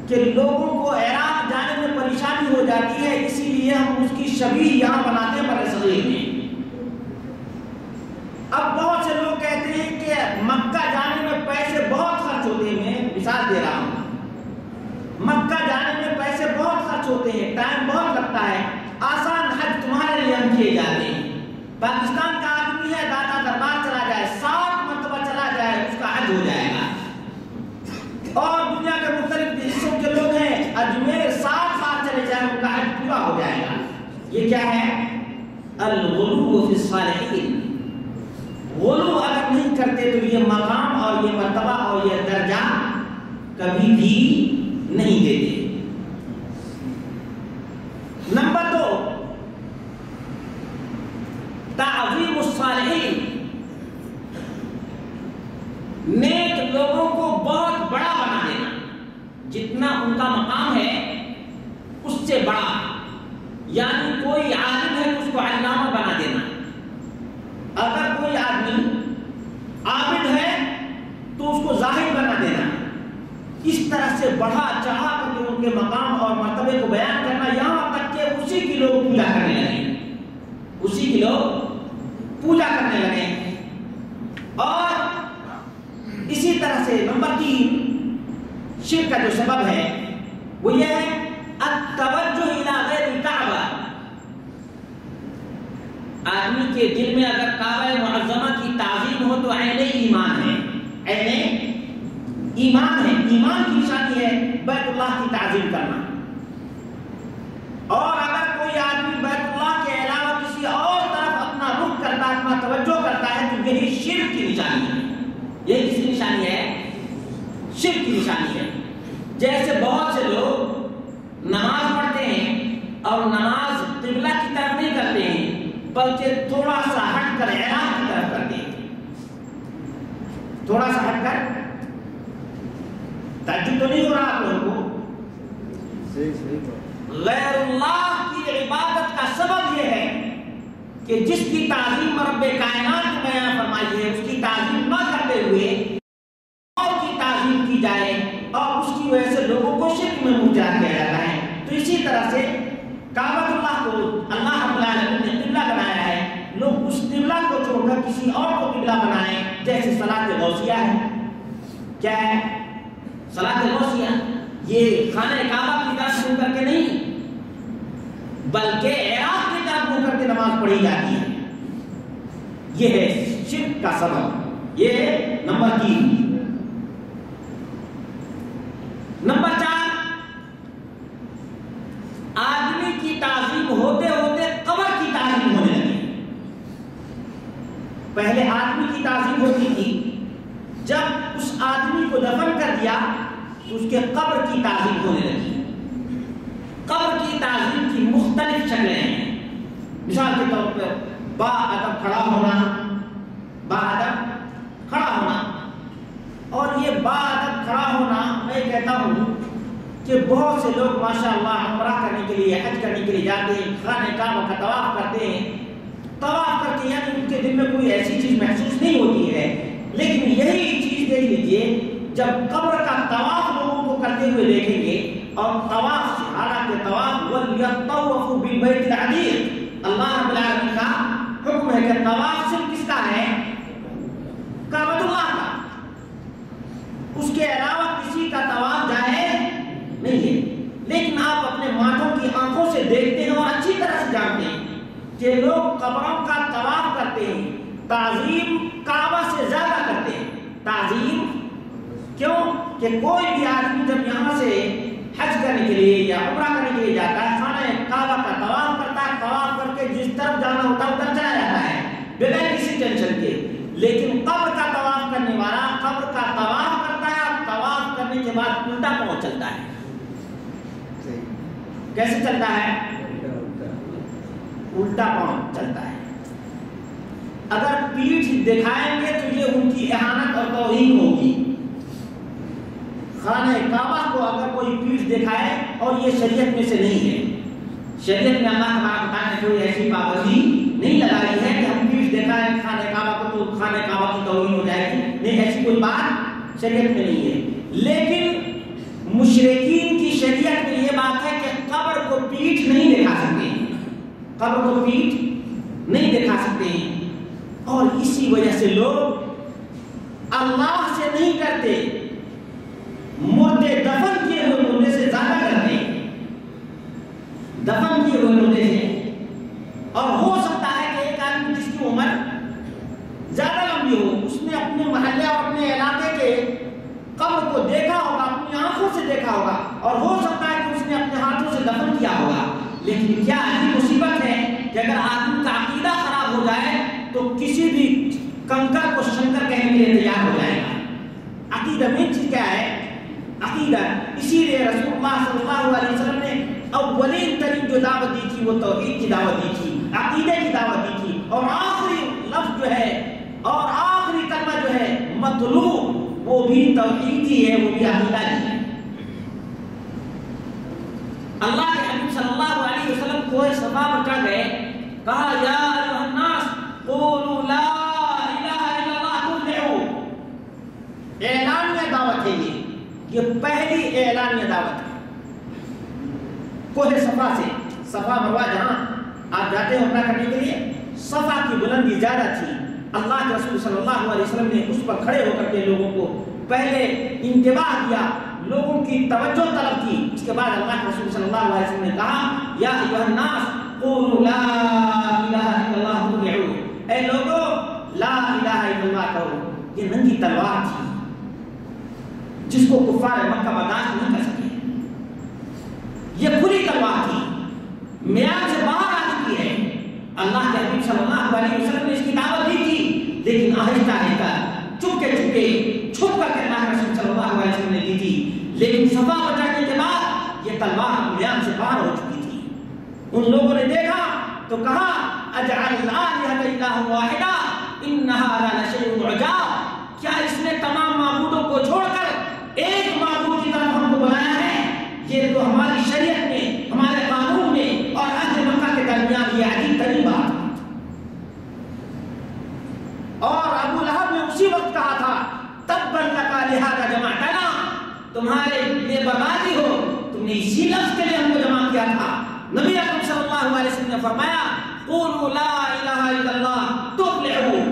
کہ لوگوں کو عراق جانے میں پریشانی ہو جاتی ہے، اسی لیے ہم اس کی شبیہ یہاں بناتے ہیں برِ صغیر میں۔ اب بہت سے لوگ کہتے ہیں کہ مکہ جانے میں پیسے بہت خرچ ہوتے ہیں۔ میں مثال دے رہا ہوں، مکہ جانے میں پیسے بہت خرچ ہوتے ہیں، ٹائم بہت لگتا ہے، آسان حج تمہارے لیے ہم کیے جاتے ہیں۔ پاکستان کا آدمی ہے، داتا دربار چلا جائے، 60 مرتبہ چلا جائے، اس کا حج ہو جائے گا۔ اور دنیا کے مختلف حصوں کے لوگ ہیں، اجمیر 60 بار چلے جائیں، ان کا حج پورا ہو جائے گا۔ یہ کیا ہے؟ الغلو فی الصالحین۔ غلو اگر نہیں کرتے تو یہ مقام اور یہ مرتبہ اور یہ درجہ کبھی بھی نہیں دیتے۔ نمبر 2، تعظیم الصالحین۔ نیک لوگوں کو بہت بڑا بنا دینا، جتنا ان کا مقام ہے اس اس سے بڑا، یعنی کوئی عالم ہے تو اس کو علامہ بنا دینا، اگر کوئی آدمی عابد ہے تو اس کو زاہد بنا دینا، اس طرح سے بڑھا چڑھا کر کے ان کے مقام اور مرتبے کو بیان کرنا، یہاں تک کہ اسی کی لوگ پوجا کرنے لگے، اسی کی لوگ پوجا کرنے لگے۔ اور اسی طرح سے نمبر 3 شرک کا جو سبب ہے وہ یہ ہے التوجہ الی غیر الکعبہ۔ آدمی کے دل میں اگر کعبہ معظمہ کی تعظیم ہو تو عین ایمان ہے، عین ایمان ہے، ایمان کی نشانی ہے بیت اللہ کی تعظیم کرنا۔ اور اگر کوئی آدمی بیت اللہ کے علاوہ کسی اور طرف اپنا رخ کرتا ہے، اپنا توجہ کرتا ہے، تو یہی شرک کی نشانی ہے۔ یہ کس کی نشانی ہے؟ شرک کی نشانی ہے۔ جیسے بہت سے لوگ نماز پڑھتے ہیں اور نماز قبلہ کی طرف نہیں کرتے ہیں بلکہ تھوڑا سا ہٹ کر عراق کی طرف کرتے ہیں، تھوڑا سا ہٹ کر۔ تعجب تو نہیں ہو رہا آپ لوگوں کو؟ غیر اللہ کی عبادت کا سبب یہ ہے کہ جس کی تعظیم رب کائنات نے بیان فرمائی ہے اس کی تعظیم نہ کرتے ہوئے اور کی تعظیم کی جائے اور اس کی وجہ سے لوگوں کو شرک میں مبتلا کیا جاتا ہے۔ تو اسی طرح سے کعبۃ اللہ کو اللہ رب العالمین نے قبلہ بنایا ہے، لوگ اس قبلہ کو چھوڑ کر کسی اور کو قبلہ بنائیں، جیسے صلاۃ غوثیہ ہے۔ کیا ہے صلاۃ غوثیہ؟ یہ خانہ کعبہ کی طرف منہ کر کے نہیں بلکہ عراق کی طرف منہ کر کے نماز پڑھی جاتی ہے۔ یہ ہے شرک کا سبب، یہ ہے نمبر 3۔ نمبر 4 آدمی کی تعظیم ہوتے ہوتے قبر کی تعظیم ہونے لگی۔ پہلے آدمی کی تعظیم ہوتی تھی، جب اس آدمی کو دفن کر دیا تو اس کے قبر کی تعظیم ہونے لگی۔ قبر کی تعظیم کی مختلف شکلیں ہیں۔ مثال کے طور پر با ادب کھڑا ہونا، با ادب کھڑا ہونا، اور یہ با ادب کھڑا ہونا میں کہتا ہوں کہ بہت سے لوگ ماشاءاللہ عمرہ کرنے کے لیے، حج کرنے کے لیے جاتے ہیں، خانہ کعبہ کا طواف کرتے ہیں، طواف کر کے یعنی ان کے دل میں کوئی ایسی چیز محسوس نہیں ہوتی ہے، لیکن یہی چیز دیکھ لیجئے جب قبر کا طواف لوگوں کو کرتے ہوئے دیکھیں گے، اور طواف حالانکہ طواف وَلْيَطَّوَّفُوا بِالْبَيْتِ الْعَتِيقِ، اللہ رب العالمین کا حکم ہے کہ طواف صرف کس کا ہے؟ کعبۃ اللہ کا، اس کے علاوہ کسی کا طواف جائز نہیں ہے۔ لیکن آپ اپنے ماتھوں کی آنکھوں سے دیکھتے ہیں اور اچھی طرح سے جانتے ہیں کہ لوگ قبروں کا طواف کرتے ہیں، تعظیم کعبہ سے زیادہ کرتے ہیں۔ تعظیم کیوں؟ کہ کوئی بھی آدمی جب یہاں سے حج کرنے کے لیے یا عمرہ کرنے کے لیے جاتا ہے، خانہ کعبہ کا طواف کرتا ہے، طواف کر کے جس طرف جانا ہوتا ہے ادھر چلا جاتا ہے بغیر کسی ٹینشن کے۔ لیکن قبر کا طواف کرنے والا قبر کا طواف کرتا ہے اور طواف کرنے کے بعد الٹا پاؤں چلتا ہے۔ کیسے چلتا ہے؟ الٹا پاؤں چلتا ہے۔ اگر پیٹھ دکھائیں گے تو یہ ان کی اہانت اور توہین ہوگی۔ خانہ کعبہ کو اگر کوئی پیٹھ دکھائے، اور یہ شریعت میں سے نہیں ہے، شریعت میں اللہ تبارک و تعالیٰ نے کوئی ایسی پابندی نہیں لگائی ہے کہ ہم پیٹھ دکھائیں خانہ کعبہ کو تو خانہ کعبہ کی توہین ہو جائے گی، نہیں، ایسی کوئی بات شریعت میں نہیں ہے۔ لیکن مشرکین کی شریعت میں یہ بات ہے کہ قبر کو پیٹھ نہیں دکھا سکتے ہیں، قبر کو پیٹھ نہیں دکھا سکتے ہیں، اور اسی وجہ سے لوگ اللہ سے نہیں کرتے، مردے دفن کیے ہوئے مردے سے زیادہ کرتے ہیں، دفن کیے ہوئے مردے سے۔ اور ہو سکتا ہے کہ ایک آدمی جس کی عمر زیادہ لمبی ہو، اس نے اپنے محلے اور اپنے علاقے کے قبر کو دیکھا ہوگا، اپنی آنکھوں سے دیکھا ہوگا، اور ہو سکتا ہے کہ اس نے اپنے ہاتھوں سے دفن کیا ہوگا۔ لیکن کیا ایسی مصیبت ہے کہ اگر آدمی کا عقیدہ خراب ہو جائے تو کسی بھی کنکر کو شنکر کہنے کے لیے تیار ہو جائے گا۔ عقیدہ میں چیز کیا ہے؟ عقیدہ۔ اسی لیے رسول اللہ صلی اللہ علیہ وسلم نے اولین ترین جو دعوت دی تھی وہ توحید کی دعوت دی تھی، عقیدے کی دعوت دی تھی، اور آخری لفظ جو ہے اور آخری کلمہ جو ہے مطلوب وہ بھی توحید ہی ہے، وہ بھی عقیدہ ہی ہے۔ اللہ کے حبیب صلی کوہ صفا پر چڑھ گئے، کہا یا ایھا الناس قولوا لا الہ الا اللہ تفلحوا. اعلانیہ دعوت ہے یہ پہلی اعلانیہ دعوت ہے. کوہ صفا سے، صفا مروہ جہاں آپ جاتے ہیں عمرہ کرنے کے لیے، صفا کی بلندی زیادہ تھی. اللہ کے رسول صلی اللہ علیہ وسلم نے اس پر کھڑے ہو کر کے لوگوں کو پہلے انتباہ دیا، لوگوں کی توجہ طلب کی. اس کے بعد اللہ کے رسول صلی اللہ علیہ وسلم نے کہا یا ایھا الناس قولوا لا الہ الا اللہ تفلحوا. اے لوگوں لا الہ الا اللہ کہو. یہ ننگی تلوار تھی جس کو کفار مکہ برداشت نہیں کر سکے. یہ کھلی تلوار تھی، میعاد سے باہر آ چکی ہے. اللہ کے حبیب صلی اللہ علیہ وسلم نے اس کی دعوت دی تھی، لیکن آہستہ آہستہ چپکے چھپ کر کے اللہ کے رسول صلی اللہ علیہ وسلم نے دی تھی. لیکن صفا پر چڑھنے کے بعد یہ تلوار میعاد سے باہر ہو چکی تھی. ان لوگوں نے دیکھا تو کہا اجعل الآلہۃ الہا واحدا ان ھذا لشیء عجاب. کیا اس نے تمام معبودوں کو چھوڑ کر ایک معبود کی طرف ہم کو بنایا ہے؟ یہ تو ہماری شریعت میں، ہمارے قانون میں اور اہل مکہ کے درمیان یہ عجیب ترین بات ہے. اور ابو لہب نے اسی وقت کہا تھا تبا لک لہذا جمعتنا، تمہارے لیے بربادی ہو، تم نے اسی لفظ کے لیے ہم کو جمع کیا تھا. نبی اکرم صلی اللہ علیہ وسلم نے فرمایا قولوا لا الہ الا اللہ تفلحوا.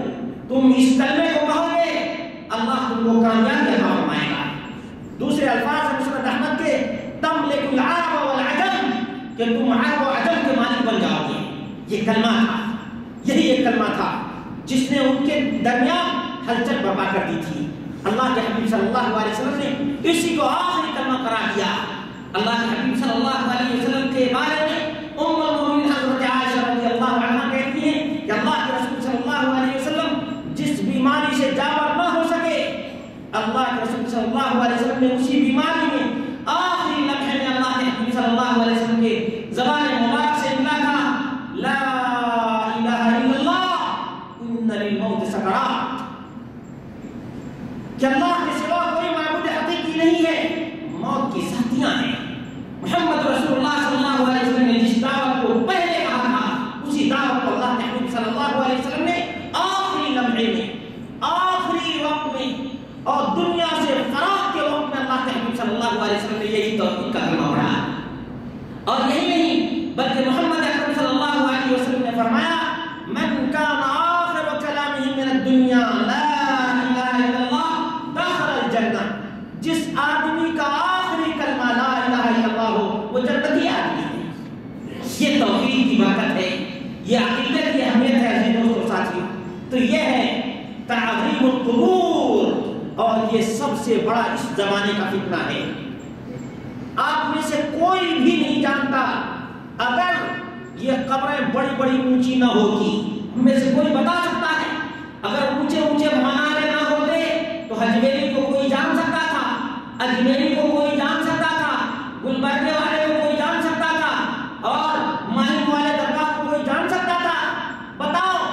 تم اس کلمے کو کہو گے اللہ تم کو کامیابی عطا فرمائے گا. دوسرے الفاظ مسند احمد کے تملک العرب والعجم، کہ تم عرب و عجم کے مالک بن جاؤ گے. یہ کلمہ تھا، یہی ایک کلمہ تھا جس نے ان کے درمیان ہلچل برپا کر دی تھی. اللہ کے حبیب صلی اللہ علیہ وسلم نے اسی کو آخری کلمہ قرار دیا. اللہ کے حبیب صلی اللہ علیہ وسلم کے بارے میں ام المؤمنین حضرت عائشہ رضی اللہ عنہا کہتی ہیں کہ اللہ کے رسول صلی اللہ علیہ وسلم جس بیماری سے جابر نہ ہو سکے، اللہ کے رسول صلی اللہ علیہ وسلم نے اسی بیماری میں آخری لمحے میں اللہ کے حبیب صلی اللہ علیہ وسلم کے زبان مبارک سے ملا تھا لا الہ الا اللہ ان للموت سکرات، کہ اللہ کے سوا کوئی معبود حقیقی نہیں ہے، موت کی ساتھیاں ہیں. محمد رسول اللہ صلی اللہ علیہ وسلم نے جس دعوت کو پہلے کہا تھا، اسی دعوت کو اللہ کے حبیب صلی اللہ علیہ وسلم نے آخری لمحے میں، آخری وقت میں اور دنیا سے فراق کے وقت میں اللہ کے حبیب صلی اللہ علیہ وسلم نے یہی توحید کا کلمہ پڑھا. اور یہی نہیں بلکہ محمد اکرم صلی اللہ علیہ وسلم نے فرمایا من کان آخر کلامہ من الدنیا لا الہ الا اللہ دخل الجنہ. جس آدمی کا آخری کلمہ لا الہ الا اللہ ہو وہ جنتی آدمی ہے. یہ توحید کی برکت ہے، یہ عقیدت کی اہمیت ہے عزیز دوستو ساتھیو. تو یہ ہے تعظیم القبور، اور یہ سب سے بڑا اس زمانے کا فتنہ ہے. آپ میں سے کوئی بھی نہیں جانتا اگر یہ قبریں بڑی بڑی اونچی نہ ہوتی. ہم میں سے کوئی بتا سکتا ہے اگر اونچے اونچے منارے نہ ہوتے تو حجویری کو کوئی جان سکتا تھا، اجمیری کو کوئی جان سکتا تھا، گلبرگے والے کو کوئی جان سکتا تھا، اور ماہی والے درگاہ کو کوئی جان سکتا تھا؟ بتاؤ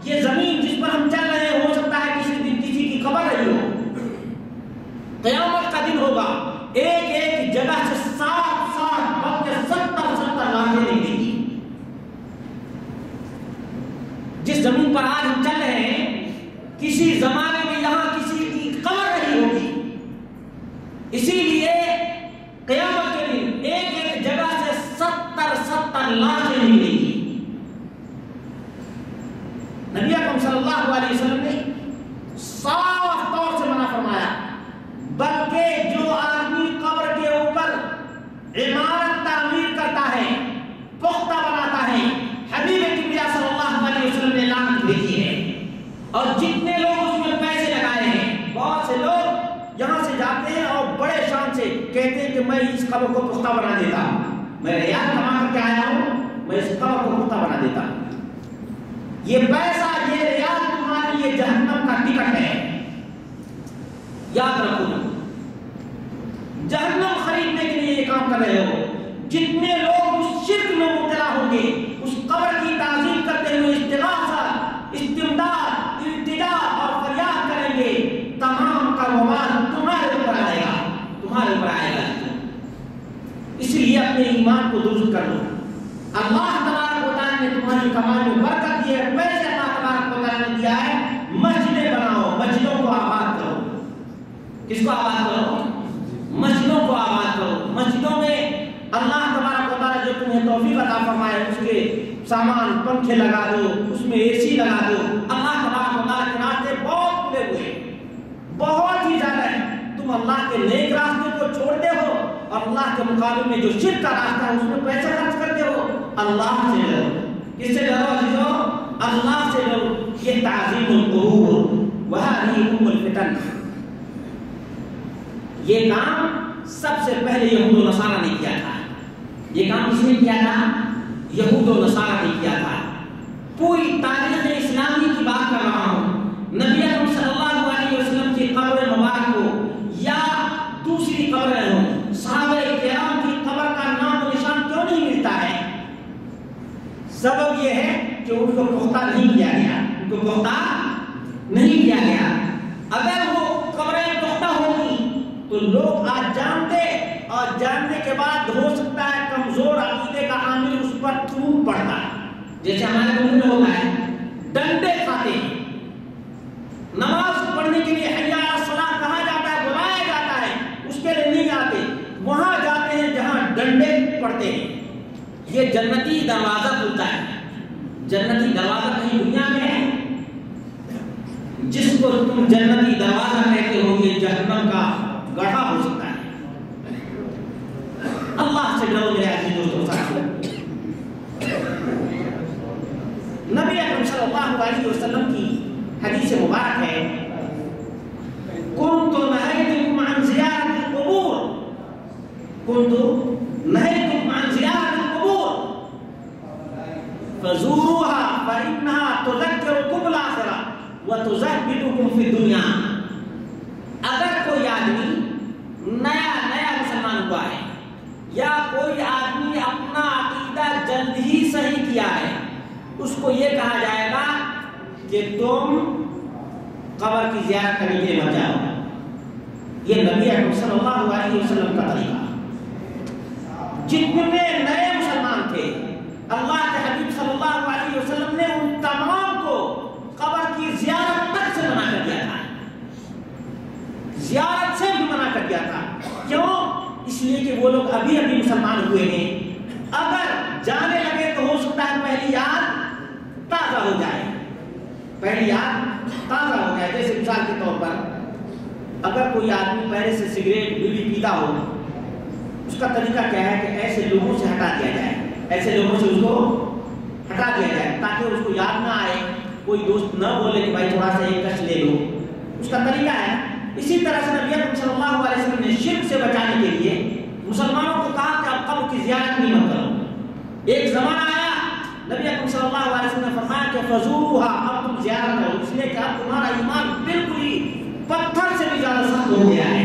یہ زمین جس پر ہم چل رہے ہیں ہو سکتا ہے کسی دن کسی کی خبر رہی ہو. قیامت کا دن ہوگا، ایک ایک جگہ سے 60 بلکہ 70 لاکھیں نکلیں گی. جس زمین پر آج ہم چل رہے ہیں کسی زمانے میں یہاں کسی کی قبر نہیں ہوگی. اسی لیے قیامت کے دن ایک ایک جگہ سے 70 لاکھیں نکلیں گی. نبی اکرم صلی اللہ علیہ وسلم نے صاف طور سے منع فرمایا، بلکہ جو آدمی قبر کے اوپر عمارت تعمیر کرتا ہے، پختہ بناتا ہے، حبیب کبریا صلی اللہ علیہ وسلم نے لعنت بھیجی ہے. اور جتنے لوگ اس میں پیسے لگائے ہیں، بہت سے لوگ یہاں سے جاتے ہیں اور بڑے شان سے کہتے ہیں کہ میں اس قبر کو پختہ بنا دیتا ہوں، میں ریال کما کر کے آیا ہوں، میں اس قبر کو پختہ بنا دیتا ہوں. یہ پیسہ، یہ ریال تمہارے لیے جہنم کا ٹکٹ ہے. یاد رکھو، جہنم خریدنے کے لیے یہ کام کر رہے ہو. جتنے لوگ اس شرک میں مبتلا ہوں گے، اس قبر کی تعظیم کرتے ہوئے استغاثہ، استمداد، التجا اور فریاد کریں گے، تمام کا وبال تمہارے اوپر آئے گا، تمہارے اوپر آئے گا. اس لیے اپنے ایمان کو درست کر لو، اللہ تبارک و تعالیٰ نے تمہاری کمائی میں برکت دی ہے، پیسے اللہ تبارک و تعالیٰ نے دیا ہے، مسجدیں بناؤ، مسجدوں کو آباد کرو۔ کس کو آباد کرو؟ مسجدوں کو آباد کرو۔ مسجدوں میں اللہ تبارک و تعالیٰ جو تمہیں توفیق عطا فرمائے اس کے سامان، پنکھے لگا دو، اس میں اے سی لگا دو۔ اللہ تبارک و تعالیٰ کے راستے بہت کھلے ہوئے، بہت ہی زیادہ ہے۔ تم اللہ کے نیک راستے کو چھوڑتے ہو اور اللہ کے مقابلے میں جو شرک کا راستہ ہے اس میں پیسے خرچ کرتے ہو۔ اللہ سے ڈرو۔ کس سے ڈرو عزیزو؟ اللہ سے ڈرو۔ یہ تعظیم القبور وہذہ ام الفتن۔ یہ کام سب سے پہلے یہود و نصارہ نے کیا تھا۔ یہ کام کس نے کیا تھا؟ یہود و نصارہ نے کیا تھا۔ پوری تاریخ اسلامی کی بات کر رہا ہوں۔ نبی اکرم صلی اللہ علیہ وسلم کی قبر مبارک ہو یا دوسری قبریں ہوں، صحابہ کرام کی قبر کا نام و نشان کیوں نہیں ملتا ہے؟ سبب یہ ہے کہ ان کو پختہ نہیں کیا گیا، ان کو پختہ نہیں کیا گیا۔ اگر وہ قبریں پختہ ہوتی تو لوگ آج جانتے، اور جاننے کے بعد ہو سکتا ہے کمزور عقیدے کا عامل اس پر ٹوٹ پڑتا ہے۔ جیسے ہمارے ملک میں ہوتا ہے، ڈنڈے کھاتے ہیں، نماز پڑھنے کے لیے حی علی الصلاۃ کہا جاتا ہے، بلایا جاتا ہے، اس کے لیے نہیں آتے، وہاں جاتے ہیں جہاں ڈنڈے پڑتے ہیں۔ یہ جنتی دروازہ کھلتا ہے۔ جنتی دروازہ کہیں دنیا میں ہے؟ جس کو تم جنتی دروازہ کہتے ہو یہ جہنم کا گڑھا ہو سکتا ہے۔ اللہ سے ڈرو میرے عزیز دوستو ساتھیو۔ نبی اکرم صلی اللہ علیہ وسلم کی حدیث مبارک ہے، کنت نہیتکم عن زیارت القبور، کنت نہیتکم عن زیارت القبور فزوروها فإنها تذکرکم الآخرہ وتزہدکم فی الدنیا۔ اگر کوئی آدمی نیا مسلمان ہوا ہے یا کوئی آدمی اپنا عقیدہ جلد ہی صحیح کیا ہے، اس کو یہ کہا جائے گا کہ تم قبر کی زیارت کرنے کے لیے مت جاؤ۔ یہ نبی اکرم صلی اللہ علیہ وسلم کا طریقہ۔ جتنے نئے مسلمان تھے اللہ کے حبیب صلی اللہ علیہ وسلم نے ان تمام کو قبر کی زیارت تک سے منع کر دیا تھا، زیارت سے بھی منع کر دیا تھا۔ کیوں؟ اس لیے کہ وہ لوگ ابھی مسلمان ہوئے ہیں، اگر جانے لگے تو ہو سکتا ہے پہلی یاد تازہ ہو جائے، پہلی یاد تازہ ہو جائے۔ جیسے مثال کے طور پر اگر کوئی آدمی پہلے سے سگریٹ بیڑی پیتا ہو، اس کا طریقہ کیا ہے کہ ایسے لوگوں سے ہٹا دیا جائے، ایسے لوگوں سے اس کو ہٹا دیا جائے تاکہ اس کو یاد نہ آئے، کوئی دوست نہ بولے کہ بھائی تھوڑا سا ایک کش لے لو، اس کا طریقہ ہے۔ اسی طرح سے نبی اکرم صلی اللہ علیہ وسلم نے شرک سے بچانے کے لیے مسلمانوں کو کہا کہ اب قبر کی زیارت نہیں مت کرو۔ ایک زمانہ آیا نبی اکرم صلی اللہ علیہ وسلم نے فرمایا کہ فزوروها، اب تم زیارت کرو، اس لیے کہ اب تمہارا ایمان بالکل ہی پتھر سے بھی زیادہ سخت ہو گیا ہے،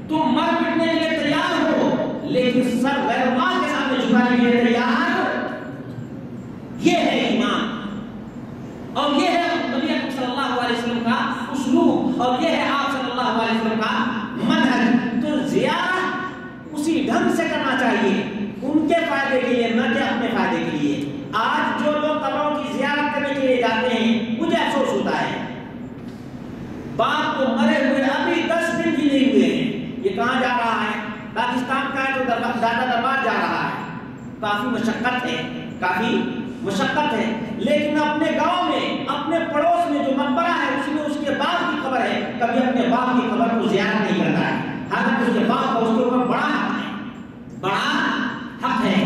تم مر مٹنے کے لیے تیار ہو لیکن سر غیر اللہ کے سامنے جھکانے کے لیے تیار۔ یہ ہے ایمان، اور یہ ہے نبی اکرم صلی اللہ علیہ وسلم کا اسلوب، اور یہ ہے آپ صلی اللہ علیہ وسلم کا منہج۔ تو زیارت اسی ڈھنگ سے کرنا چاہیے، ان کے فائدے کے لیے، نہ کہ اپنے فائدے کے لیے۔ آج جو لوگ قبروں کی زیارت کرنے کے لیے جاتے ہیں مجھے افسوس ہوتا ہے، باپ کو مرے ہوئے ابھی 10 دن بھی نہیں ہوئے ہیں، یہ کہاں جا رہا ہے؟ پاکستان کا ہے تو دادا دربار جا رہا ہے۔ کافی مشقت ہے، کافی مشقت ہے، لیکن اپنے گاؤں میں، اپنے پڑوس میں جو مقبرہ ہے اس میں اس کے باپ کی قبر ہے، کبھی اپنے باپ کی قبر کو زیارت نہیں کرتا ہے، حالانکہ اس کے باپ کا اس کے اوپر بڑا حق ہے، بڑا حق ہے۔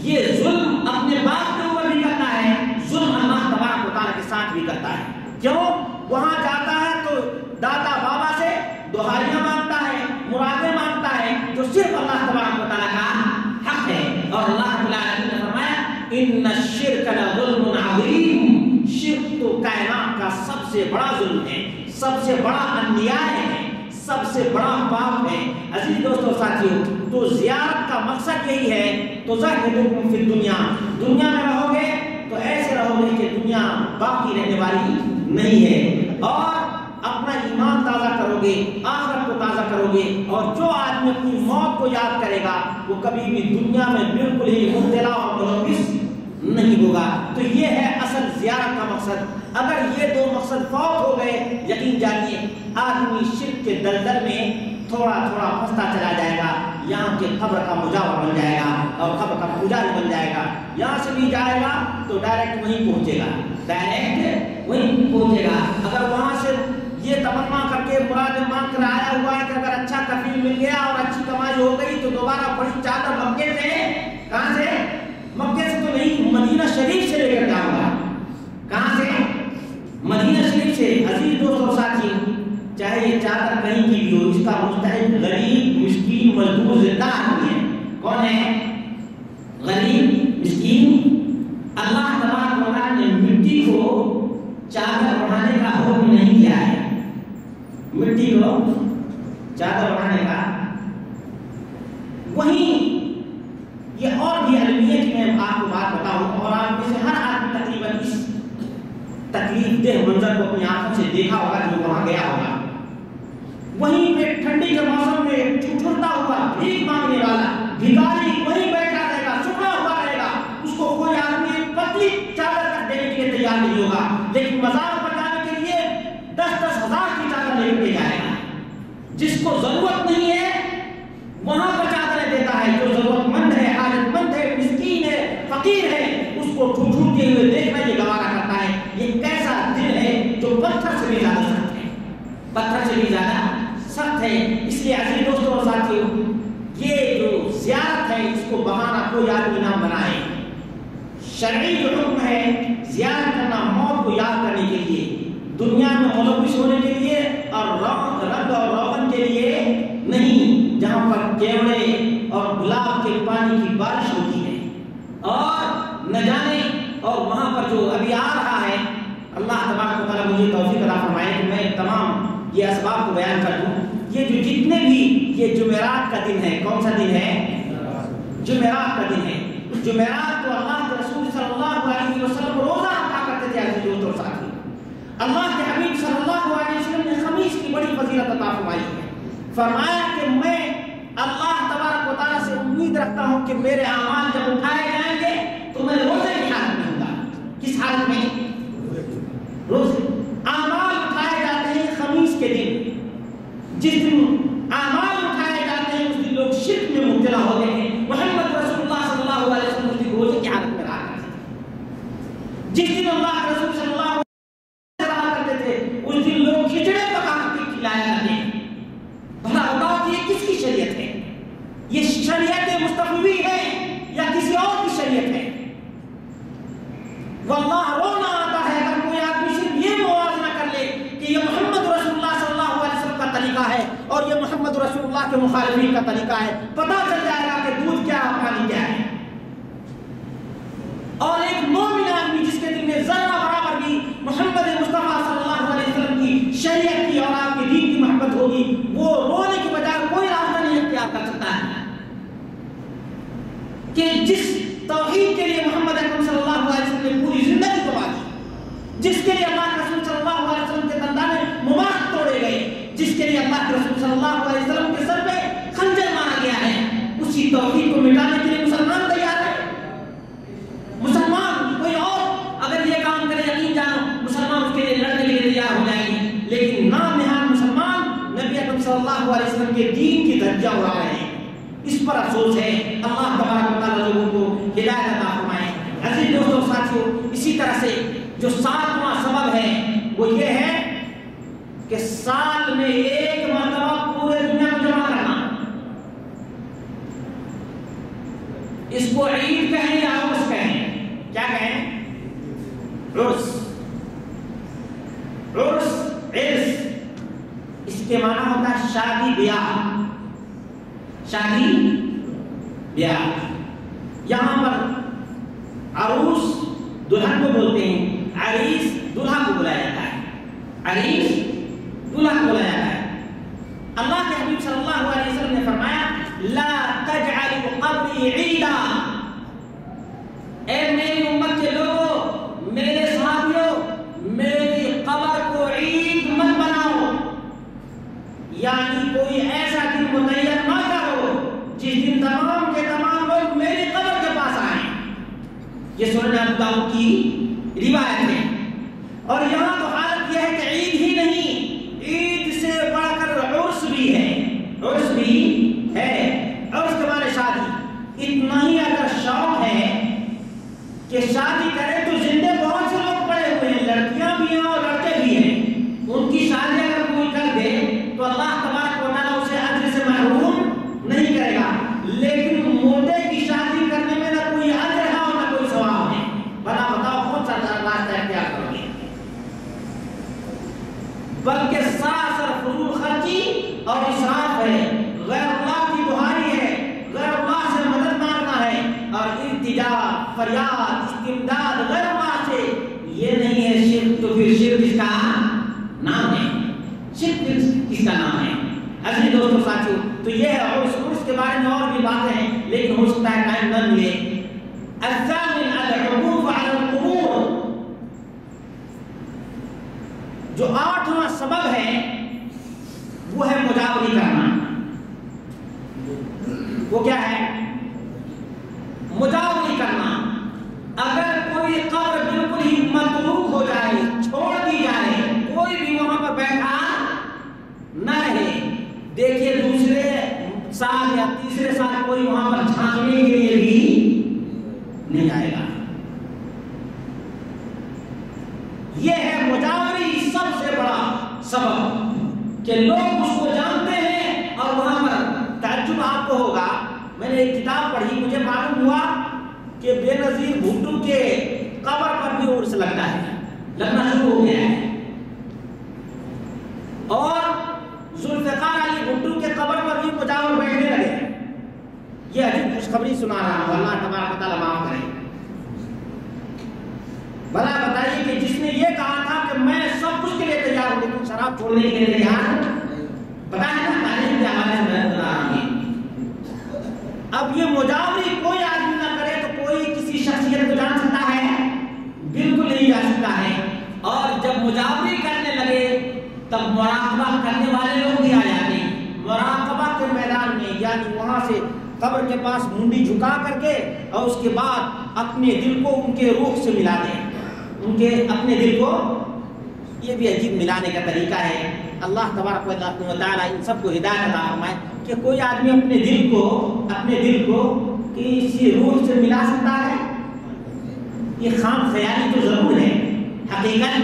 یہ ظلم اپنے باپ کے اوپر بھی کرتا ہے، ظلم اللہ تبارک و تعالیٰ کے ساتھ بھی کرتا ہے۔ کیوں؟ وہاں جاتا ہے تو دادا بابا سے دہائیاں مانگتا ہے، مرادیں مانگتا ہے، جو صرف اللہ تبارک و تعالیٰ کا حق ہے۔ اور اللہ رب العالمین نے فرمایا ان الشرک لظلم عظیم، شرک تو کائنات کا سب سے بڑا ظلم ہے، سب سے بڑا انیائے ہے، سب سے بڑا پاپ ہے۔ عزیز دوستو ساتھیو، تو زیارت کا مقصد یہی ہے، تو زہدکم فی الدنیا، دنیا میں رہو گے تو ایسے رہو گے کہ دنیا باقی رہنے والی نہیں ہے، اور اپنا ایمان تازہ کرو گے، آخرت کو تازہ کرو گے، اور جو آدمی اپنی موت کو یاد کرے گا وہ کبھی بھی دنیا میں بالکل ہی مبتلا اور ملوث نہیں ہوگا۔ تو یہ ہے اصل زیارت کا مقصد۔ اگر یہ دو مقصد فوت ہو گئے، یقین جانیے آدمی شرک کے دلدل میں تھوڑا تھوڑا پھنستا چلا جائے گا، یہاں کے قبر کا مجاور بن جائے گا اور قبر کا پجاری بن جائے گا۔ یہاں سے بھی جائے گا تو ڈائریکٹ وہیں پہنچے گا، ڈائریکٹ وہیں پہنچے گا۔ اگر وہاں سے یہ تمنا کر کے مراد مانگ کر آیا ہوا ہے کہ اگر اچھا کفیل مل گیا اور اچھی کمائی ہو گئی تو دوبارہ بڑی چادر مکے سے، کہاں سے؟ مکے سے تو نہیں، مدینہ شریف سے لے کر جاؤں گا۔ کہاں سے؟ مدینہ شریف سے۔ عزیز دوست اور ساتھی، چاہے یہ چادر کہیں کی بھی ہو، اس کا مستحق غریب مسکین مزدور زندہ آدمی ہے۔ کون ہے؟ غریب مسکین۔ اللہ تبارک و تعالیٰ نے مٹی کو چادر بنانے کا حکم نہیں دیا ہے، مٹی کو چادر بنانے کا۔ وہیں یہ اور بھی علمیت میں آپ کو بات بتاؤں، اور آپ میں سے ہر آدمی تقریباً اس تکلیف دہ منظر کو اپنی آنکھوں سے دیکھا ہوگا جو وہاں گیا ہوگا۔ وہیں پہ ٹھنڈی کے موسم میں ٹھٹھرتا ہوا بھیک مانگنے والا بھکاری وہیں بیٹھا رہے گا، سکڑا ہوا رہے گا، اس کو کوئی آدمی پتلی چادر کر دینے کے لیے تیار نہیں ہوگا، لیکن مزار پر جانے کے لیے 10-10 ہزار کی چادر لے کے جائے گا۔ جس کو ضرورت نہیں ہے وہاں پر چادریں دیتا ہے، جو ضرورت مند ہے، حاجت مند ہے، مسکین ہے، فقیر ہے، اس کو ٹھٹھرتے ہوئے دیکھنا یہ گوارا کرتا ہے۔ یہ کیسا دل ہے جو پتھر سے بھی زیادہ سخت ہے، پتھر سے بھی زیادہ سخت ہے۔ اس لیے عزیز دوستوں اور ساتھیوں، یہ جو زیارت ہے اس کو بہانہ کوئی آدمی نہ بنائے۔ شرعی جو حکم ہے زیارت کرنا موت کو یاد کرنے کے لیے، دنیا میں ملوث ہونے کے لیے اور رنگ اور روغن کے لیے نہیں، جہاں پر کیوڑے اور گلاب کے پانی کی بارش ہوتی ہے اور نہ جانے، اور وہاں پر جو ابھی آ رہا ہے، اللہ تبارک و تعالیٰ مجھے توفیق عطا فرمائے کہ میں تمام یہ اسباب کو بیان کر دوں۔ یہ جو جتنے بھی یہ جمعرات کا دن ہے، کون سا دن ہے؟ جمعرات کا دن ہے۔ اس جمعرات کو اللہ کے رسول صلی اللہ علیہ وسلم روزہ رکھا کرتے تھے عزیز دوست اور ساتھی۔ اللہ کے حبیب صلی اللہ علیہ وسلم نے خمیس کی بڑی فضیلت عطا فرمائی ہے، فرمایا کہ میں اللہ تبارک و تعالیٰ سے امید رکھتا ہوں کہ میرے اعمال جب اٹھائے جائیں گے تو میں روزے کی حالت میں ہوں گا۔ کس حالت میں؟ روزے۔ اعمال اٹھائے جاتے ہیں خمیس کے دن، جس دن اعمال اٹھائے جاتے ہیں اس دن لوگ شرک میں مبتلا ہوتے ہیں۔ محمد رسول اللہ صلی اللہ علیہ وسلم اس دن روزے کی حالت میں رہا کرتے تھے۔ جس دن اللہ کے رسول صلی اللہ علیہ وسلم رہا کرتے تھے اس دن لوگ کھچڑے پکا کے کھلایا کرتے ہیں۔ بھلا بتاؤ کہ یہ کس کی شریعت ہے؟ یہ شریعت مصطفی ہے یا کسی اور کی شریعت ہے؟ واللہ رونا آتا ہے اگر کوئی آدمی صرف یہ موازنہ کر لے کہ یہ محمد رسول اللہ صلی اللہ علیہ وسلم کا طریقہ ہے اور یہ محمد رسول اللہ کے مخالفین کا طریقہ ہے، پتہ چل جائے گا کہ دودھ کیا ہے پانی کیا ہے۔ اور ایک مومن آدمی جس کے دل میں ذرہ برابر بھی محمد مصطفیٰ صلی اللہ علیہ وسلم کی شریعت کی اور آپ کے دین کی محبت ہوگی، وہ رونے کی بجائے کوئی راستہ نہیں اختیار کر سکتا ہے کہ جس توحید کے لیے محمد اکرم صلی اللہ علیہ وسلم نے پوری زندگی گوا دی، جس کے لیے اللہ کے رسول صلی اللہ علیہ وسلم کے دندان مبارک توڑے گئے، جس کے لیے اللہ کے رسول صلی اللہ علیہ وسلم کے سر پہ خنجر مارا گیا ہے، اسی توحید کو مٹانے کے لیے مسلمان تیار ہے۔ مسلمان کوئی اور اگر یہ کام کرے یقین جانو مسلمان اس کے لیے لڑنے کے لیے تیار ہو جائیں گے، لیکن نام نہاد مسلمان نبی اکرم صلی اللہ علیہ وسلم کے دین کی دھجیاں اڑا رہے ہیں۔ اس پر افسوس ہے، اللہ تبارک و تعالیٰ لوگوں کو ہدایت عطا فرمائے۔ عزیز دوستوں ساتھیوں، اسی طرح سے جو 7واں سبب ہے وہ یہ ہے کہ سال میں ایک مرتبہ پورے دنیا کو جمع کرنا، اس کو عید کہیں یا عرس کہیں، کیا کہیں؟ عرس، عرس، عرس، اس کے معنی ہوتا ہے شادی بیاہ، شادی بیاہ۔ یہاں پر عروس دلہن کو بولتے ہیں، عریس دلہا کو بلایا جاتا ہے، عریس دلہا کو بلایا جاتا ہے۔ اللہ کے حبیب صلی اللہ علیہ وسلم نے فرمایا لا تجعلوا قبری عیدا، اے میری امت کے لوگوں، میرے صحابیوں، میری قبر کو عید مت بناؤ، یعنی کوئی ایسا دن متعین نہ کرو جس دن تمام کے تمام لوگ میری قبر کے پاس آئیں۔ یہ سورہ ابو داؤد کی روایت ہے. اور یہاں تو حالت یہ ہے کہ عید ہی نہیں، عید سے بڑھ کر عرس بھی ہے، عرس بھی ہے. عرس کے معنی شادی. اتنا ہی اگر شوق ہے کہ شادی کرے تو زندے بہت سے لوگ پڑے ہوئے ہیں، لڑکیاں بھی ہیں اور لڑکے بھی ہیں. ان کی شادی اگر کوئی کر دے تو اللہ تبارک و تعالیٰ اسے اجر سے محروم نہیں کرے گا. لیکن مردے کی شادی کرنے میں نہ کوئی اجر ہے اور نہ کوئی ثواب ہے. بھلا بتاؤ کون سا راستہ اختیار کرو گے؟ بلکہ سراسر فضول خرچی اور اسراف ہے، غیر اللہ کی دہائی ہے، غیر اللہ سے مدد مانگنا ہے اور التجا، فریاد، استمداد غیر اللہ سے. یہ نہیں ہے شرک. تو پھر شرک کس کا نام ہے؟ شرک کس کا نام ہے؟ عزیز دوستو ساتھیو، تو یہ ہے عرس کے بارے میں اور بھی باتیں ہیں لیکن ہو سکتا ہے ٹائم نہ ملے. الثامن العقوف علی القبور. جو 8واں سبب ہے وہ ہے مجاوری کرنا. وہ کیا ہے؟ مجاوری کرنا. اگر کوئی قبر بالکل ہی متروک ہو جائے، چھوڑ دی جائے، کوئی بھی وہاں پر بیٹھا نہ رہے، دیکھیے دوسرے سال یا تیسرے سال کوئی وہاں پر جھانکنے کے لیے بھی نہیں آئے گا. یہ ہے مجاوری سب سے بڑا سبب کہ لوگ اس کو جانتے ہیں اور وہاں پر تعجب آپ کو ہوگا. میں نے ایک کتاب پڑھی، مجھے معلوم ہوا کہ بے نظیر بھٹو کے قبر پر بھی عرس لگتا ہے، لگنا شروع ہو گیا ہے. اور ذوالفقار علی بھٹو کے قبر پر بھی مجاور بیٹھنے لگے. یہ عجیب خوشخبری سنا رہا ہوں، اللہ تبارک و تعالیٰ معاف کرے. بھلا بتائیے کہ جس نے یہ کہا تھا کہ میں سب کچھ کے لیے تیار ہوں لیکن شراب چھوڑنے کے لیے تیار، پتا ہے نا تعلیم کے حوالے سے میں بتا رہا ہوں. اب یہ مجاوری کوئی آدمی نہ کرے تو کوئی کسی شخصیت کو جان سکتا ہے؟ بالکل نہیں جان سکتا ہے. اور جب مجاوری کرنے لگے تب مراقبہ کرنے والے لوگ بھی آ جاتے ہیں. مراقبہ کے میدان میں یعنی وہاں سے قبر کے پاس منڈی جھکا کر کے اور اس کے بعد اپنے دل کو ان کے روح سے ملا دیں، ان کے اپنے دل کو. یہ بھی عجیب ملانے کا طریقہ ہے. اللہ تبارک و تعالیٰ ان سب کو ہدایت عطا فرمائے کہ کوئی آدمی اپنے دل کو کسی روح سے ملا سکتا ہے. یہ خام خیالی تو ضرور ہے، حقیقت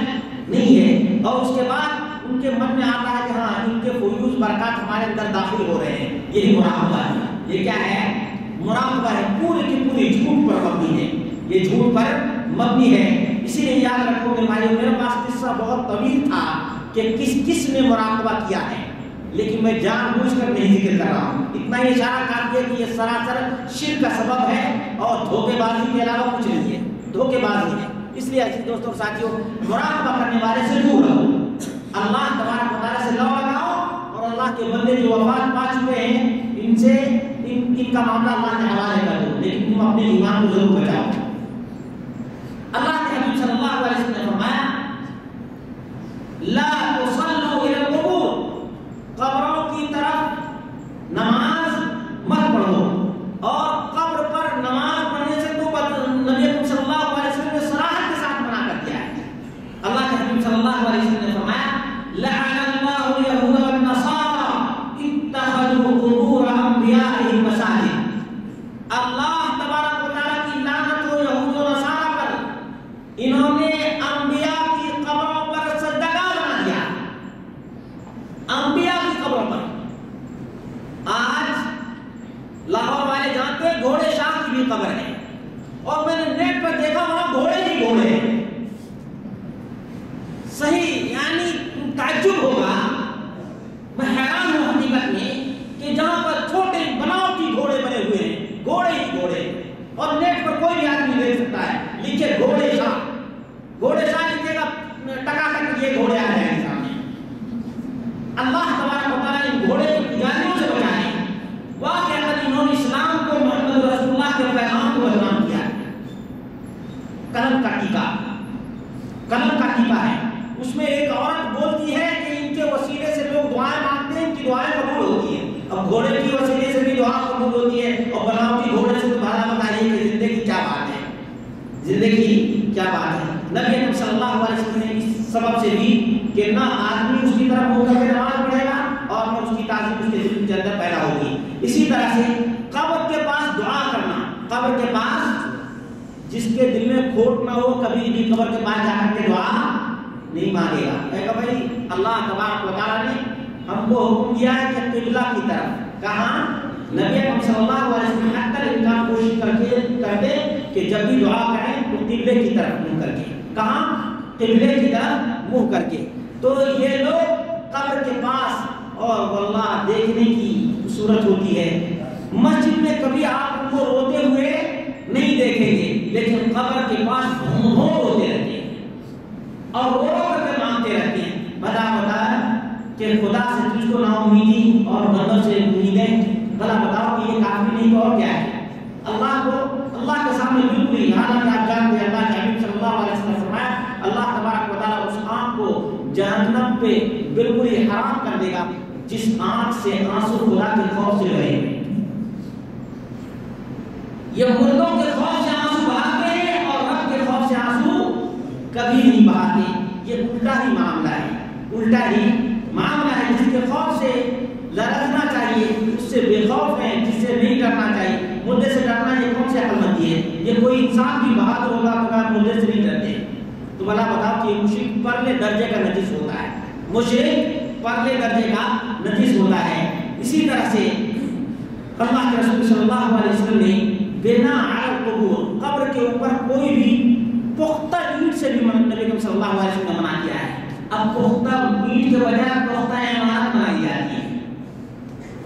نہیں ہے. اور اس کے بعد ان کے من میں آتا ہے کہ ہاں ان کے فیوز برکات ہمارے اندر داخل ہو رہے ہیں. یہی مراقبہ ہے. یہ کیا ہے؟ مراقبہ ہے. پورے کی پوری جھوٹ پر مبنی ہے. یہ جھوٹ پر مبنی ہے. اسی لیے یاد رکھو میرے بھائیو، میرے پاس قصہ بہت طویل تھا کہ کس نے مراقبہ کیا ہے، لیکن میں جان بوجھ کر نہیں ذکر کر رہا ہوں. اتنا ہی اشارہ کر دیا کہ یہ سراسر شرک کا سبب ہے اور دھوکے بازی کے علاوہ کچھ نہیں ہے. دھوکے بازی ہے. اس لیے عزیز دوستوں اور ساتھیوں، مراقبہ کرنے والے سے دور رہو. اللہ تبارک و تعالیٰ سے لو لگاؤ اور اللہ کے بندے جو وفات پا چکے ہیں ان سے ان کا معاملہ اللہ کے حوالے کر دو، لیکن تم اپنے ایمان کو ضرور بچاؤ. اللہ کے حبیب صلی اللہ علیہ وسلم نے فرمایا لا تصلوا الى القبور، قبروں کی طرف نماز مت پڑھو. اور قبر پر نماز پڑھنے سے تو نبی صلی اللہ علیہ وسلم نے صراحت کے ساتھ منع کر دیا ہے. اللہ کے حبیب صلی اللہ علیہ وسلم نے فرمایا لعن اللہ اليهود والنصارى اتخذوا قبور انبیائهم مساجد. اللہ تبارک و تعالیٰ کی لعنت ہو یہود و نصارہ پر، انہوں نے انبیاء کی قبروں پر سجدگاہ بنا دیا. انبیاء کی قبروں پر. آج لاہور والے جانتے ہیں گھوڑے شاہ کی بھی قبر ہے اور میں نے نیٹ پر دیکھا وہاں گھوڑے ہی گھوڑے ہیں. صحیح یعنی تعجب ہوگا، میں حیران ہوں حقیقت میں کہ جہاں پر چھوٹے بناوٹی گھوڑے بنے ہوئے ہیں، گھوڑے ہی گھوڑے، اور نیٹ پر کوئی بھی آدمی دیکھ سکتا ہے لکھے گھوڑے شاہ لکھے گا ٹکا ٹک یہ گھوڑے آ جائیں گے سامنے. اللہ تبارک و تعالیٰ ان گھوڑے کی پجاریوں سے بچائے. واقعات انہوں نے اسلام کو، محمد رسول اللہ کے پیغام کو بدنام کیا. قلم کا ٹیپا ہے. اس میں ایک عورت بولتی ہے کہ ان کے وسیلے سے لوگ دعائیں مانگتے ہیں، ان کی دعائیں قبول ہوتی ہیں. اب گھوڑے کی وسیلے سے بھی دعا قبول ہوتی ہے اور بناوٹی گھوڑے سے تو بھلا بتائیے کہ زندگی کیا بات ہے. زندگی کیا بات ہے. نبی اکرم صلی اللہ علیہ وسلم نے اس سبب سے بھی کہ نہ آدمی اس کی طرف منہ کر کے نماز پڑھے گا اور نہ اس کی تعظیم اس کے دل کے اندر پیدا ہوگی. اسی طرح سے قبر کے پاس دعا کرنا، قبر کے پاس جس کے دل میں کھوٹ نہ ہو کبھی بھی قبر کے پاس جا کر کے دعا نہیں مانگے گا. کہے گا بھائی اللہ تبارک و تعالیٰ نے ہم کو حکم دیا ہے کہ قبلہ کی طرف. کہاں؟ نبی اکرم صلی اللہ علیہ وسلم حتی الامکان کوشش کرتے کہ جب بھی دعا کریں تو قبلے کی طرف منہ کر کے. کہاں؟ قبلے کی طرف منہ کر کے. تو یہ لوگ قبر کے پاس اور واللہ دیکھنے کی صورت ہوتی ہے. مسجد میں کبھی آپ ان کو روتے ہوئے نہیں دیکھیں گے لیکن قبر کے پاس ہو روتے رہتے ہیں اور رو کر کے مانگتے رہتے ہیں. بتا کہ خدا سے تجھ کو نا امیدی اور بندوں سے امیدیں. بھلا بتاؤ کہ یہ کافی نہیں تو اور کیا ہے؟ اللہ کو اللہ کے سامنے بالکل ہی حالانکہ آپ جانتے ہیں اللہ کے حبیب صلی اللہ علیہ وسلم نے فرمایا اللہ تبارک و تعالیٰ اس آنکھ کو جہنم پہ بالکل ہی حرام کر دے گا جس آنکھ سے آنسو خدا کے خوف سے بہے. یہ مردوں کے خوف سے آنسو بہاتے ہیں اور رب کے خوف سے آنسو کبھی نہیں بہاتے. یہ الٹا ہی معاملہ ہے، الٹا ہی معاملہ ہے. جس کے خوف سے لرزنا چاہیے اس سے بے خوف ہے، جس سے نہیں ڈرنا چاہیے. مردے سے ڈرنا یہ کون سی عقل مندی ہے؟ یہ کوئی انسان بھی بہادر ہوگا تو آپ مردے سے نہیں ڈرتے. تو بھلا بتاؤ کہ مشرک پرلے درجے کا نجس ہوتا ہے، مشرک پرلے درجے کا نجس ہوتا ہے. اسی طرح سے اللہ کے رسول صلی اللہ علیہ وسلم نے بنا القبور قبر کے اوپر کوئی بھی پختہ اینٹ سے بھی نبی صلی اللہ علیہ وسلم نے منع کیا ہے. اب پختہ اینٹ کے بجائے پختہ عمارت بنائی جاتی ہے.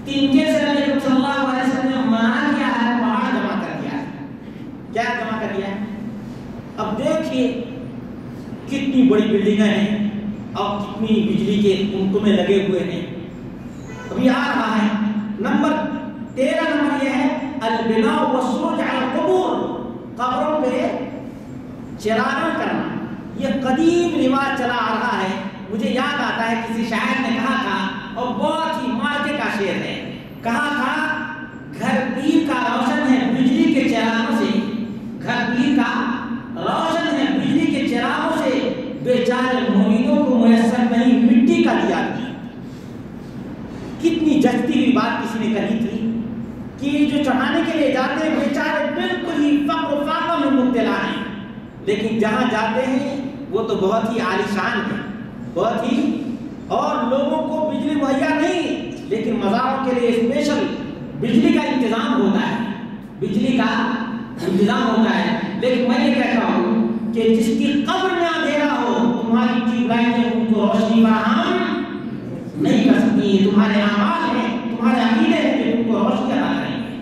تینکے سے نبی صلی اللہ علیہ وسلم نے منع کیا ہے، پہاڑ جمع کر دیا ہے. کیا جمع کر دیا ہے؟ اب دیکھیے کتنی بڑی بلڈنگیں ہیں اور کتنی بجلی کے کنکمے لگے ہوئے ہیں. ابھی آ رہا ہے نمبر 13 نمبر یہ ہے البناء والسروج علی القبور. قبروں پہ چراغاں کرنا یہ قدیم رواج چلا آ رہا ہے. مجھے یاد آتا ہے کسی شاعر نے کہا تھا اور بہت ہی مارکے کا شعر ہے. کہا تھا گھر پیر کا روشن ہے بجلی کے چراغوں سے، گھر پیر کا روشن ہے بجلی کے چراغوں سے، بیچارے مریدوں کو میسر نہیں مٹی کا دیا. کتنی جچتی ہوئی بات کسی نے کہی تھی کہ جو چڑھانے کے لیے جاتے ہیں بیچارے بالکل ہی فقر و فاقہ میں مبتلا ہیں، لیکن جہاں جاتے ہیں وہ تو بہت ہی عالیشان ہے، بہت ہی، اور لوگوں کو بجلی مہیا نہیں لیکن مزاروں کے لیے اسپیشل بجلی کا انتظام ہوتا ہے، بجلی کا انتظام ہوتا ہے. لیکن میں یہ کہتا ہوں کہ جس کی قبر میں اندھیرا ہو تمہاری ٹیوب لائٹیں ان کو روشنی فراہم نہیں کر سکتی. تمہارے اعمال ہیں، تمہارے عقیدے ہیں کہ تم کو روشنی عطا کریں گے.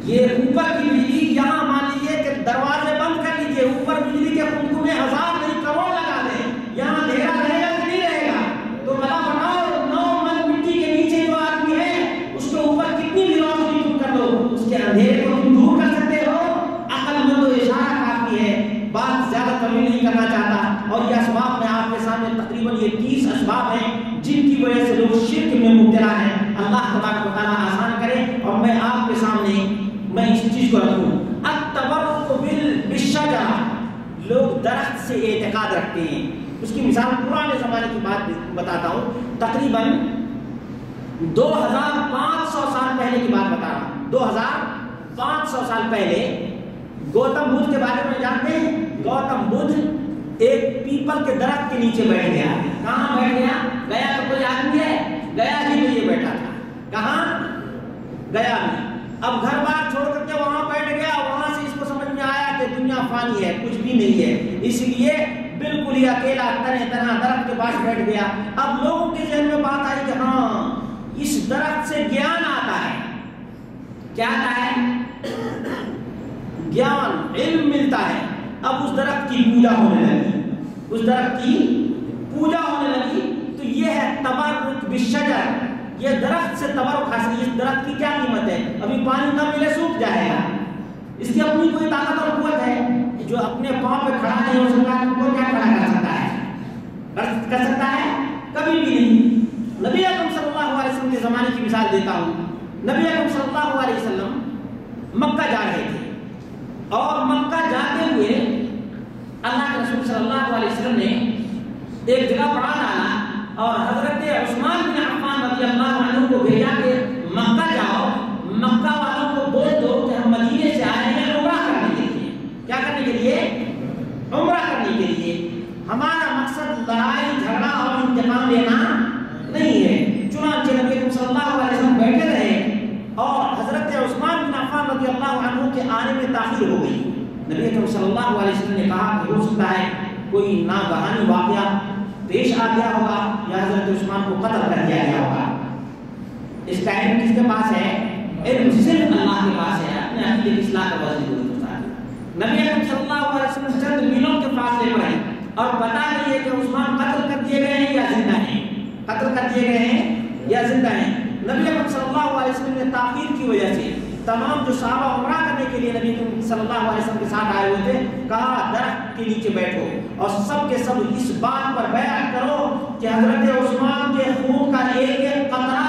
یہ اوپر کی بجلی یہاں مان لیجیے کہ دروازے بند کر لیجیے، اوپر بجلی کے کنکمے ہزار نہیں کروڑ لگا دیں، یہاں اندھیرا رہے گا کہ نہیں رہے گا؟ تو بلا بناؤ 9 من مٹی کے نیچے جو آدمی ہے اس کے اوپر کتنی بھی روشنی تم کر دو اس کے اندھیرے کو تم دور کر سکتے ہو. عقل مند و اشارہ کافی ہے. بات زیادہ طویل نہیں کرنا چاہتا اور یہ اسباب میں آپ کے سامنے تقریباً یہ 30 اسباب ہیں جن کی وجہ سے لوگ شرک میں مبتلا ہیں. اللہ تبارک و تعالیٰ آسان کرے اور میں آپ کے سامنے میں اس چیز کو رکھوں. التبرک بالشجرہ، لوگ درخت سے اعتقاد رکھتے ہیں. اس کی مثال پرانے زمانے کی بات بتاتا ہوں، تقریباً 2500 سال پہلے کی بات بتا رہا ہوں. 2500 سال پہلے گوتم بدھ کے بارے میں جانتے ہیں؟ گوتم بدھ ایک پیپل کے درخت کے نیچے بیٹھ گیا. کہاں بیٹھ گیا؟ گیا تو کوئی آدمی ہے؟ گیا ہی تو یہ بیٹھا تھا. کہاں؟ گیا میں. اب گھر بار چھوڑ کر کے وہاں بیٹھ گیا. وہاں سے اس کو سمجھ میں آیا کہ دنیا فانی ہے، کچھ بھی نہیں ہے، اس لیے بالکل ہی اکیلا تنہا درخت کے پاس بیٹھ گیا. اب لوگوں کے ذہن میں بات آئی کہ ہاں اس درخت سے گیان آتا ہے. کیا آتا ہے؟ گیان، علم ملتا ہے. اب اس درخت کی پوجا ہونے لگی، اس درخت کی پوجا ہونے لگی. تو یہ ہے تبرک بالشجر. یہ درخت سے تبرک حاصل. اس درخت کی کیا قیمت ہے؟ ابھی پانی نہ ملے سوکھ جائے گا. اس کی اپنی کوئی طاقت اور قوت ہے؟ جو اپنے پاؤں پہ کھڑا نہیں ہو سکتا وہ کیا کھڑا کر سکتا ہے؟ کر سکتا ہے؟ کبھی بھی نہیں. نبی اکرم صلی اللہ علیہ وسلم کے زمانے کی مثال دیتا ہوں. نبی اکرم صلی اللہ علیہ وسلم مکہ جا رہے تھے اور مکہ جاتے ہوئے اللہ کے رسول صلی اللہ علیہ وسلم نے ایک جگہ پڑا ڈالا اور حضرت عثمان بن عفان رضی اللہ عنہ کو بھیجا کہ مکہ جاؤ، مکہ والوں کو بول دو کہ ہم مدینے سے آئے ہیں عمرہ کرنے کے لیے۔ کیا کرنے کے لیے؟ عمرہ کرنے کے لیے۔ ہمارا مقصد لڑائی جھگڑا اور انتقام لینا نہیں ہے۔ چنانچہ نبی کریم صلی اللہ علیہ وسلم بیٹھے رہے اور حضرت عثمان بن عفان رضی اللہ عنہ کے آنے میں تاخیر ہو گئی۔ نبی کریم صلی اللہ علیہ وسلم نے کہا کہ ہو سکتا ہے کوئی ناگہانی واقعہ پیش آ گیا ہوگا یا حضرت عثمان کو قتل کر دیا گیا ہوگا۔ اس کا علم کس کے پاس ہے؟ علم صرف اللہ کے پاس ہے۔ اپنے عقیدے کی اصلاح کا وزن درست ہوتا ہے۔ نبی اکرم صلی اللہ علیہ وسلم چند میلوں کے فاصلے پر ہیں اور پتہ نہیں ہے کہ عثمان قتل کر دیے گئے ہیں یا زندہ ہیں، قتل کر دیے گئے ہیں یا زندہ ہیں۔ نبی اکرم صلی اللہ علیہ وسلم نے تاخیر کی وجہ سے تمام جو صحابہ عمرہ کرنے کے لیے نبی اکرم صلی اللہ علیہ وسلم کے ساتھ آئے ہوئے تھے کہا درخت کے نیچے بیٹھو اور سب کے سب اس بات پر بیعت کرو کہ حضرت عثمان کے خون کا ایک ایک قطرہ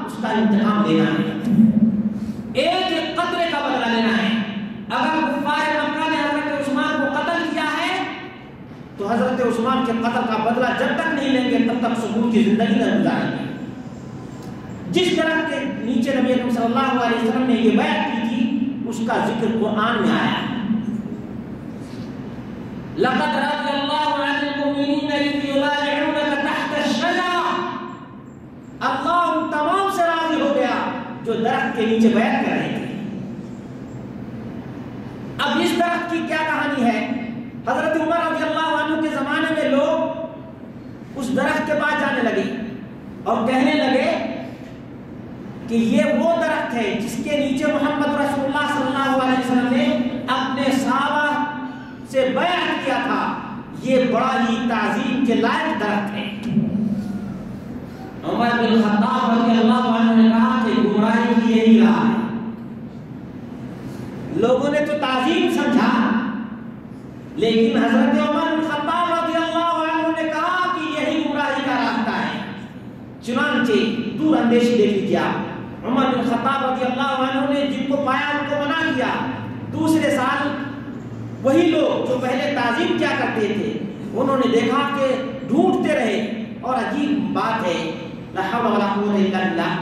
اس کا انتقام لینا ہے، ایک ایک قطرے کا بدلہ لینا ہے۔ اگر کفار مکہ نے حضرت عثمان کو قتل کیا ہے تو حضرت عثمان کے قتل کا بدلہ جب تک نہیں لیں گے تب تک سکون کی زندگی نہ گزاریں گے۔ جس درخت کے نیچے نبی اکرم صلی اللہ علیہ وسلم نے یہ بیعت کی تھی اس کا ذکر قرآن میں آیا ہے۔ لقد رضي الله عن المؤمنين إذ يبايعونك تحت الشجرة۔ اللہ ان تمام سے راضی ہو گیا جو درخت کے نیچے بیعت کر رہے تھے۔ اب اس درخت کی کیا کہانی ہے؟ حضرت عمر رضی اللہ عنہ کے زمانے میں لوگ اس درخت کے پاس جانے لگے اور کہنے لگے کہ یہ وہ درخت ہے جس کے نیچے محمد رسول اللہ صلی اللہ علیہ وسلم نے اپنے صحابہ سے بیعت کیا تھا، یہ بڑا ہی تعظیم کے لائق درخت ہے۔ عمر بن خطاب رضی اللہ عنہ نے کہا کہ گمراہی کی یہی راہ ہے۔ لوگوں نے تو تعظیم سمجھا لیکن حضرت عمر بن خطاب رضی اللہ عنہ نے کہا کہ یہی گمراہی کا راستہ ہے۔ چنانچہ دور اندیشی دیکھ لیجیے آپ، عمر بن خطاب رضی اللہ عنہ نے جن کو پایا ان کو منع کیا۔ دوسرے سال وہی لوگ جو پہلے تعظیم کیا کرتے تھے انہوں نے دیکھا کہ ڈھونڈتے رہے، اور عجیب بات ہے لا حول ولا قوت الا باللہ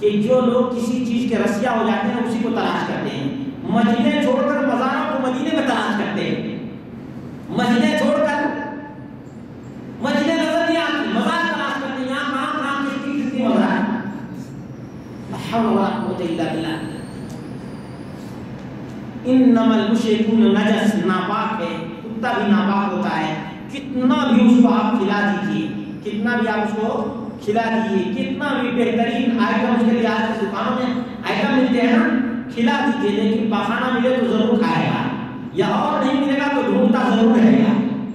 کہ جو لوگ کسی چیز کے رسیا ہو جاتے ہیں اسی کو تلاش کرتے ہیں۔ مسجدیں چھوڑ کر مزاروں کو مدینے میں تلاش کرتے ہیں، مسجدیں چھوڑ کر مسجدیں نظر نہیں آتی، مزار تلاش کرتے ہیں، یہاں کہاں کہاں کس مزار ہے۔ لا حول ولا قوت الا باللہ۔ انما المشرکون نجس، ناپاک ہے، کتا بھی ناپاک ہوتا ہے، کتنا بھی اس کو آپ کھلا دیجیے، کتنا بھی آپ اس کو کھلا دیجیے، کتنا بھی بہترین آئٹم اس کے لیے آج کی دکانوں میں آئٹم ملتے ہیں نا، کھلا دیجیے، لیکن پاخانہ ملے تو ضرور کھائے گا، یا اور نہیں ملے گا تو ڈھونڈتا ضرور رہے گا،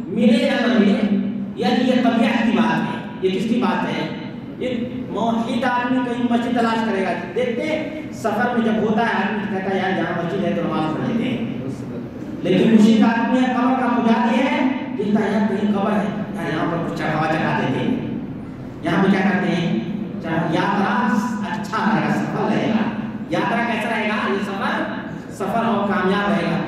ملے یا نہ ملے۔ یعنی یہ طبیعت کی بات ہے۔ یہ کس کی بات ہے؟ ایک موحد آدمی کہیں مسجد تلاش کرے گا، دیکھتے سفر میں جب ہوتا ہے آدمی کہتا ہے یار جہاں مسجد ہے تو نماز پڑھ لیتے ہیں، لیکن مشرک آدمی ہے قبر کا پجاری ہے، دیکھتا ہے یار کہیں قبر ہے، یار یہاں پر کچھ چڑھاوا چڑھا دیتے ہیں، یہاں پہ کیا کرتے ہیں، یاترا اچھا رہے گا، سفر رہے گا، یاترا کیسا رہے گا، یہ سفر اور کامیاب رہے گا۔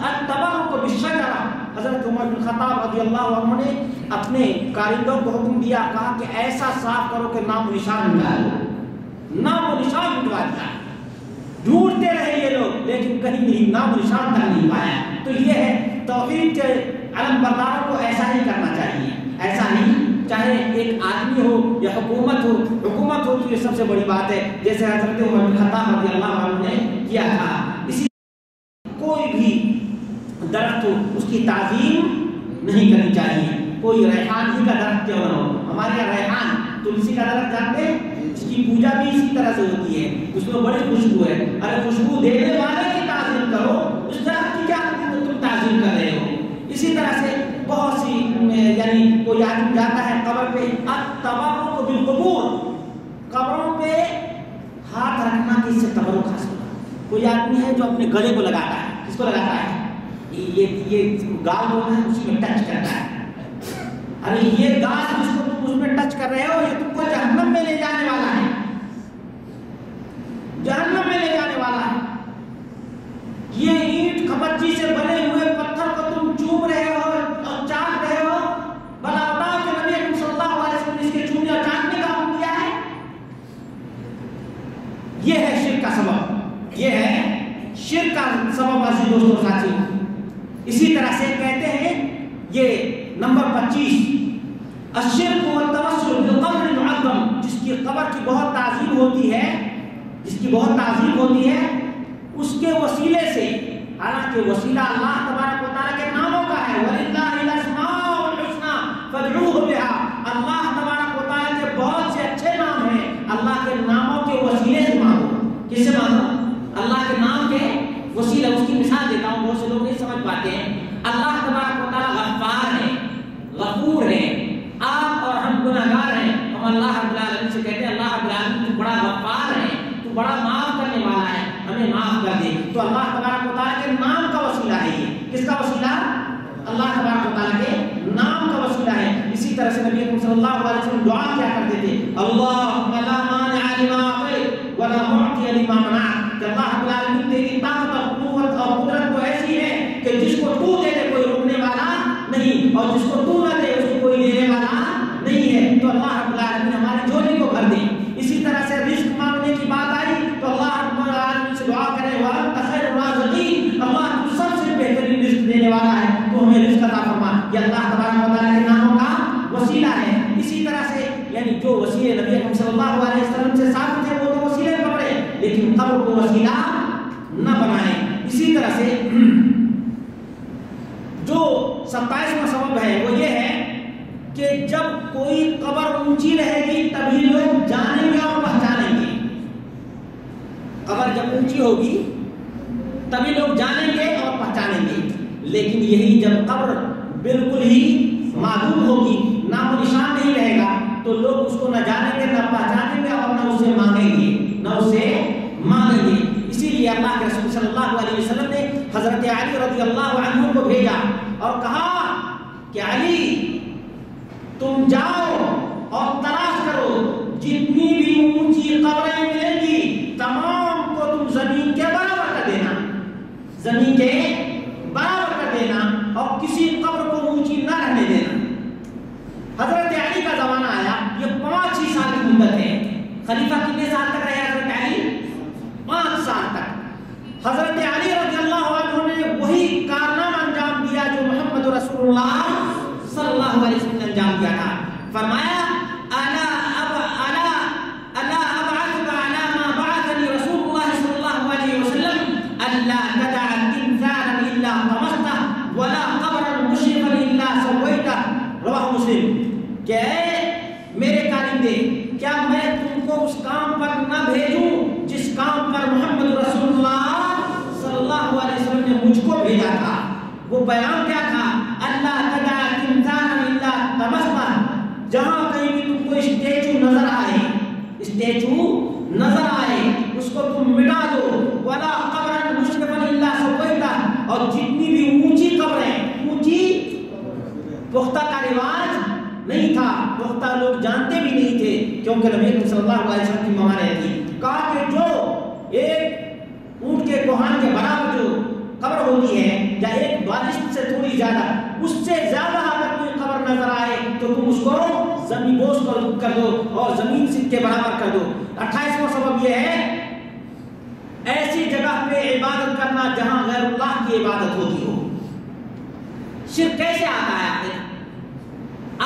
اتبعک بالشجرہ، حضرت عمر بن خطاب رضی اللہ عنہ نے اپنے کارندوں کو حکم دیا، کہا کہ ایسا صاف کرو کہ نام و نشان مٹا دو، نام و نشان مٹوا دیا۔ ڈھونڈتے رہے یہ لوگ لیکن کہیں بھی نام و نشان تک نہیں پایا۔ تو یہ ہے توحید کے علم برداروں کو ایسا ہی کرنا چاہیے، ایسا نہیں، چاہے ایک آدمی ہو یا حکومت ہو تو یہ سب سے بڑی بات ہے، جیسے حضرت عمر بن خطاب رضی اللہ عنہ نے کیا تھا۔ اسی کوئی بھی درخت ہو اس کی تعظیم نہیں کرنی چاہیے، کوئی ریحان ہی کا درخت کیوں نہ ہو۔ ہمارے یہاں ریحان تلسی کا درخت جانتے ہیں، اس کی پوجا بھی اسی طرح سے ہوتی ہے، اس میں بڑی خوشبو ہے، ارے خوشبو دینے والے کی تعظیم کرو، اس درخت کی کیا تم تعظیم کر رہے ہو۔ اسی طرح سے بہت سی یعنی کوئی آدمی جاتا ہے قبر پہ، التبرک بالقبور، قبروں پہ ہاتھ رکھنا کس سے تبرک حاصل ہوتا ہے۔ کوئی آدمی ہے جو اپنے گلے کو لگاتا ہے، کس کو لگاتا ہے، یہ گال جو ہے اسی میں ٹچ کرتا ہے، ارے یہ گال جس کو تم اس میں ٹچ کر رہے ہو یہ تم کو جہنم میں لے جانے والا ہے، جہنم میں لے جانے والا ہے۔ یہ اینٹ کھپت کچی سے بنے ہوئے پتھر کو تم چوم رہے ہو اور چاٹ رہے ہو، بھلا بتاؤ کہ نبی اکرم صلی اللہ علیہ وسلم نے اس کے چومنے اور چاٹنے کا حکم دیا ہے؟ یہ ہے شرک کا سبب، یہ ہے شرک کا سبب عزیز دوستوں ساتھیوں۔ اسی طرح سے کہتے ہیں یہ نمبر 25 الشرک والتوسل بالقبر المعظم، جس کی قبر کی بہت تعظیم ہوتی ہے، جس کی بہت تعظیم ہوتی ہے، اس کے وسیلے سے، حالانکہ وسیلہ اللہ تبارک و تعالیٰ کے ناموں کا ہے، وَلِلَّهِ الْأَسْمَاءُ الْحُسْنَى فَادْعُوهُ بِهَا، اللہ تبارک و تعالیٰ کے بہت سے اچھے نام ہیں، اللہ کے ناموں کے وسیلے سے مانگو۔ کس سے مانگو؟ اللہ کے نام کے وسیلہ۔ اس کی مثال دیتا ہوں، بہت سے لوگ نہیں سمجھ پاتے ہیں۔ اللہ تبارک و تعالیٰ غفار ہے، غفور ہے، آپ اور ہم گناہگار ہیں، ہم اللہ رب العالمین سے کہتے ہیں اللہ رب العالمین تو بڑا غفار ہے، تو بڑا معاف کرنے والا ہے، ہمیں معاف کر دے۔ تو اللہ تبارک و تعالیٰ کے نام کا وسیلہ ہے یہ۔ کس کا وسیلہ؟ اللہ تبارک و تعالیٰ کے نام کا وسیلہ ہے۔ اسی طرح سے نبی اکرم صلی اللہ علیہ وسلم دعا کیا کرتے تھے، اللہم لا مانع لما اعطیت ولا معطی لما منعت، کہ اللہ رب العالمین تیری طاقت اور قوت اور قدرت تو ایسی ہے کہ جس کو تو دے دے کوئی روکنے والا نہیں، اور جس کو تو نہ دے اس کو کوئی دینے والا نہیں ہے۔ تو اللہ رب العالمین ہماری جھولی کو بھر دے۔ اسی طرح سے رزق مانگنے کی بات آئی تو اللہ رب العالمین سے دعا کرے وَأَنْتَ خَيْرُ الرَّازِقِينَ، اللہ تو سب سے بہترین رزق دینے والا ہے، تو ہمیں رزق عطا فرما۔ یہ اللہ تبارک و تعالیٰ کے ناموں کا وسیلہ ہے۔ اسی طرح سے یعنی جو وسیلے نبی اکرم صلی اللہ علیہ وسلم سے ثابت ہے وہ تو وسیلے پکڑے، لیکن قبر کو وسیلہ نہ بنائیں۔ اسی طرح سے جو 27واں سبب ہے وہ یہ ہے کہ جب کوئی قبر اونچی رہے گی تبھی لوگ جانیں گے اور پہچانیں گے۔ قبر جب اونچی ہوگی تبھی لوگ جانیں گے اور پہچانیں گے، لیکن یہی جب قبر بالکل ہی معدوم ہوگی، نام و نشان نہیں رہے گا، تو لوگ اس کو نہ جانیں گے نہ پہچانیں گے اور نہ اسے مانگیں گے، نہ اسے مانگیں گے۔ اسی لیے اللہ کے رسول صلی اللہ علیہ وسلم نے حضرت علی رضی اللہ عنہ کو بھیجا اور کہا کہ علی تم جاؤ اور تلاش کرو، جتنی بھی اونچی قبریں ملیں گی تمام کو تم زمین کے برابر کر دینا، زمین کے برابر کر دینا، اور کسی قبر کو اونچی نہ رہنے دینا۔ حضرت علی کا زمانہ آیا، یہ 5 سال کی مدت ہے۔ خلیفہ کتنے سال تک رہے حضرت علی؟ 5 سال تک۔ حضرت علی رضی اللہ عنہ نے وہی کارنامہ انجام دیا جو محمد رسول اللہ صلی اللہ علیہ وسلم نے انجام دیا تھا۔ فرمایا الا ابعثك على ما بعثني رسول الله صلی اللہ علیہ وسلم الا تدع تمثالا الا طمسته ولا قبرا مشرفا الا سويته، رواہ مسلم۔ کہ میرے کارندے، کیا میں تم کو اس کام پر نہ بھیجوں جس کام پر محمد رسول اللہ صلی اللہ علیہ وسلم نے مجھ کو بھیجا تھا؟ وہ بیان کیا تھا؟ اللہ تدع تمثالا الا طمسته، جہاں کہیں بھی تم کو اسٹیچو نظر آئے، اسٹیچو نظر آئے اس کو تم مٹا دو، ولا قبرا مشرفا الا سويته، اور جتنی بھی اونچی قبریں، اونچی پختہ کا رواج نہیں تھا، پختہ لوگ جانتے بھی نہیں تھے کیونکہ نبی اکرم صلی اللہ علیہ وسلم کی ممانعت تھی۔ کہا کہ جو ایک اونٹ کے کوہان کے برابر جو قبر ہوتی ہے یا ایک بالشت سے تھوڑی زیادہ، اس سے زیادہ اگر کوئی قبر نظر آئے تو تم اس کو زمین بوس کر دو اور زمین سے کے برابر کر دو۔ 28واں سبب یہ ہے ایسی جگہ پہ عبادت کرنا جہاں غیر اللہ کی عبادت ہوتی ہو۔ شرک کیسے آتا ہے آخر؟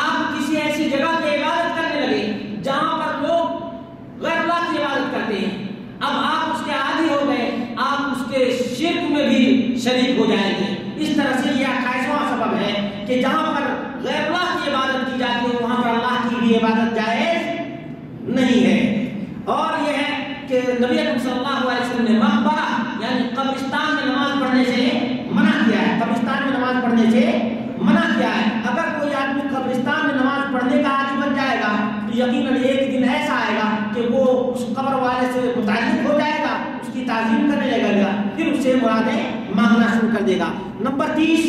آپ کسی ایسی جگہ پہ عبادت کرنے لگے جہاں پر لوگ غیر اللہ کی عبادت کرتے ہیں، اب آپ اس کے عادی ہو گئے، آپ اس کے شرک میں بھی شریک ہو جائیں گے۔ اس طرح سے یہ 28واں سبب ہے کہ جہاں پر غیر اللہ کی عبادت کی جاتی ہے وہاں پر اللہ کی بھی عبادت جائز نہیں ہے۔ اور یہ ہے کہ نبی اکرم صلی اللہ علیہ وسلم نے مقبرہ یعنی قبرستان میں نماز پڑھنے سے منع کیا ہے، قبرستان میں نماز پڑھنے سے منع کیا ہے۔ اگر کوئی آدمی قبرستان میں نماز پڑھنے کا عادی بن جائے گا تو یقیناً ایک دن ایسا آئے گا کہ وہ اس قبر والے سے متعلق ہو جائے گا، اس کی تعظیم کرنے لگے گا، پھر اس سے مرادیں مانگنا شروع کر دے گا۔ نمبر 30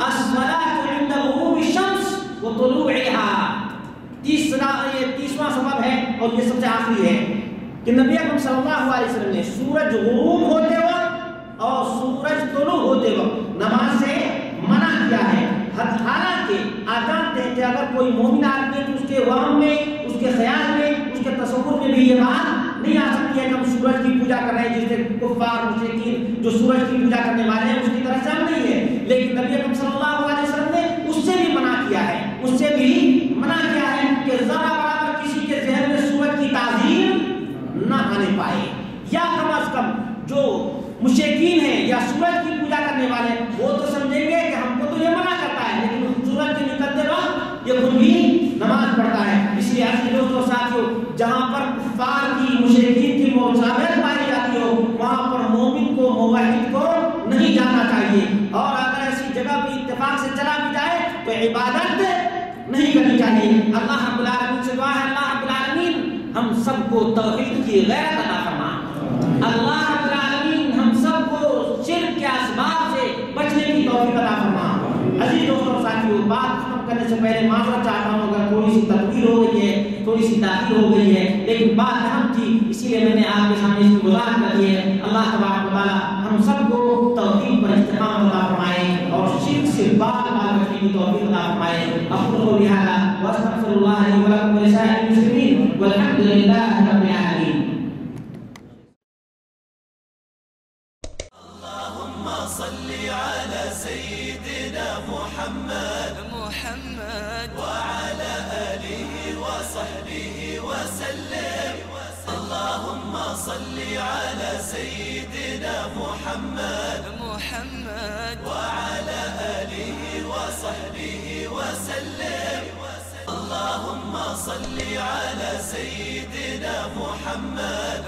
الصلاۃ عند غروب الشمس وطلوعها، یہ 30واں سبب ہے اور یہ سب سے آخری ہے کہ نبی اکرم صلی اللہ علیہ وسلم نے سورج غروب ہوتے وقت اور سورج طلوع ہوتے وقت اگر کوئی مومن آدمی ہے تو اس کے وہم میں، اس کے خیال میں، اس کے تصور میں بھی یہ بات نہیں آ سکتی ہے کہ ہم سورج کی پوجا کر رہے ہیں، جس سے کفار مشرکین جو سورج کی پوجا کرنے والے ہیں اس کی طرح سے ہم نہیں ہے. لیکن نبی اکرم صلی اللہ علیہ وسلم نے اس سے بھی منع کیا ہے، اس سے بھی منع کیا ہے کہ ذرا برابر کسی کے ذہن میں سورج کی تعظیم نہ آنے پائے، یا کم از کم جو مشرکین ہیں یا سورج کی پوجا کرنے والے وہ تو سمجھیں گے کہ ہم کو تو یہ منع کرتا ہے، لیکن سورج کے نکلتے وقت یہ خود بھی نماز پڑھتا ہے. اس لیے ایسے دوستوں ساتھیوں، جہاں پر کفار کی مشرکین کی مشابہت پائی جاتی ہو وہاں پر مومن کو موحد کو نہیں جانا چاہیے، اور اگر ایسی جگہ بھی اتفاق سے چلا بھی جائے تو عبادت نہیں کرنی چاہیے. اللہ رب العالمین سے دعا ہے اللہ رب العالمین ہم سب کو توحید کی غیرت عطا فرما. اللہ رب العالمین ہم سب کو شرک کے اسباب سے بچنے کی توفیق عطا فرما. عزیز دوستوں اور ساتھیوں، بات ختم کرنے سے پہلے معذرت چاہتا ہوں اگر تھوڑی سی تطویل ہو گئی ہے، تھوڑی سی تاخیر ہو گئی ہے، لیکن بات اہم تھی اسی لیے میں نے آپ کے سامنے اس کی وضاحت کر دی ہے. اللہ تبارک و تعالی ہم سب کو توحید پر استقامت عطا فرمائے اور شرک سے بال بچنے کی توفیق عطا فرمائے. اقول قولی ھذا واستغفر اللہ لی ولکم ولسائر المسلمین والحمد للہ رب العالمین. صل على سيدنا محمد وعلى آله وصحبه وسلم. اللهم صل على سيدنا محمد وعلى آله وصحبه وسلم. اللهم صل على سيدنا محمد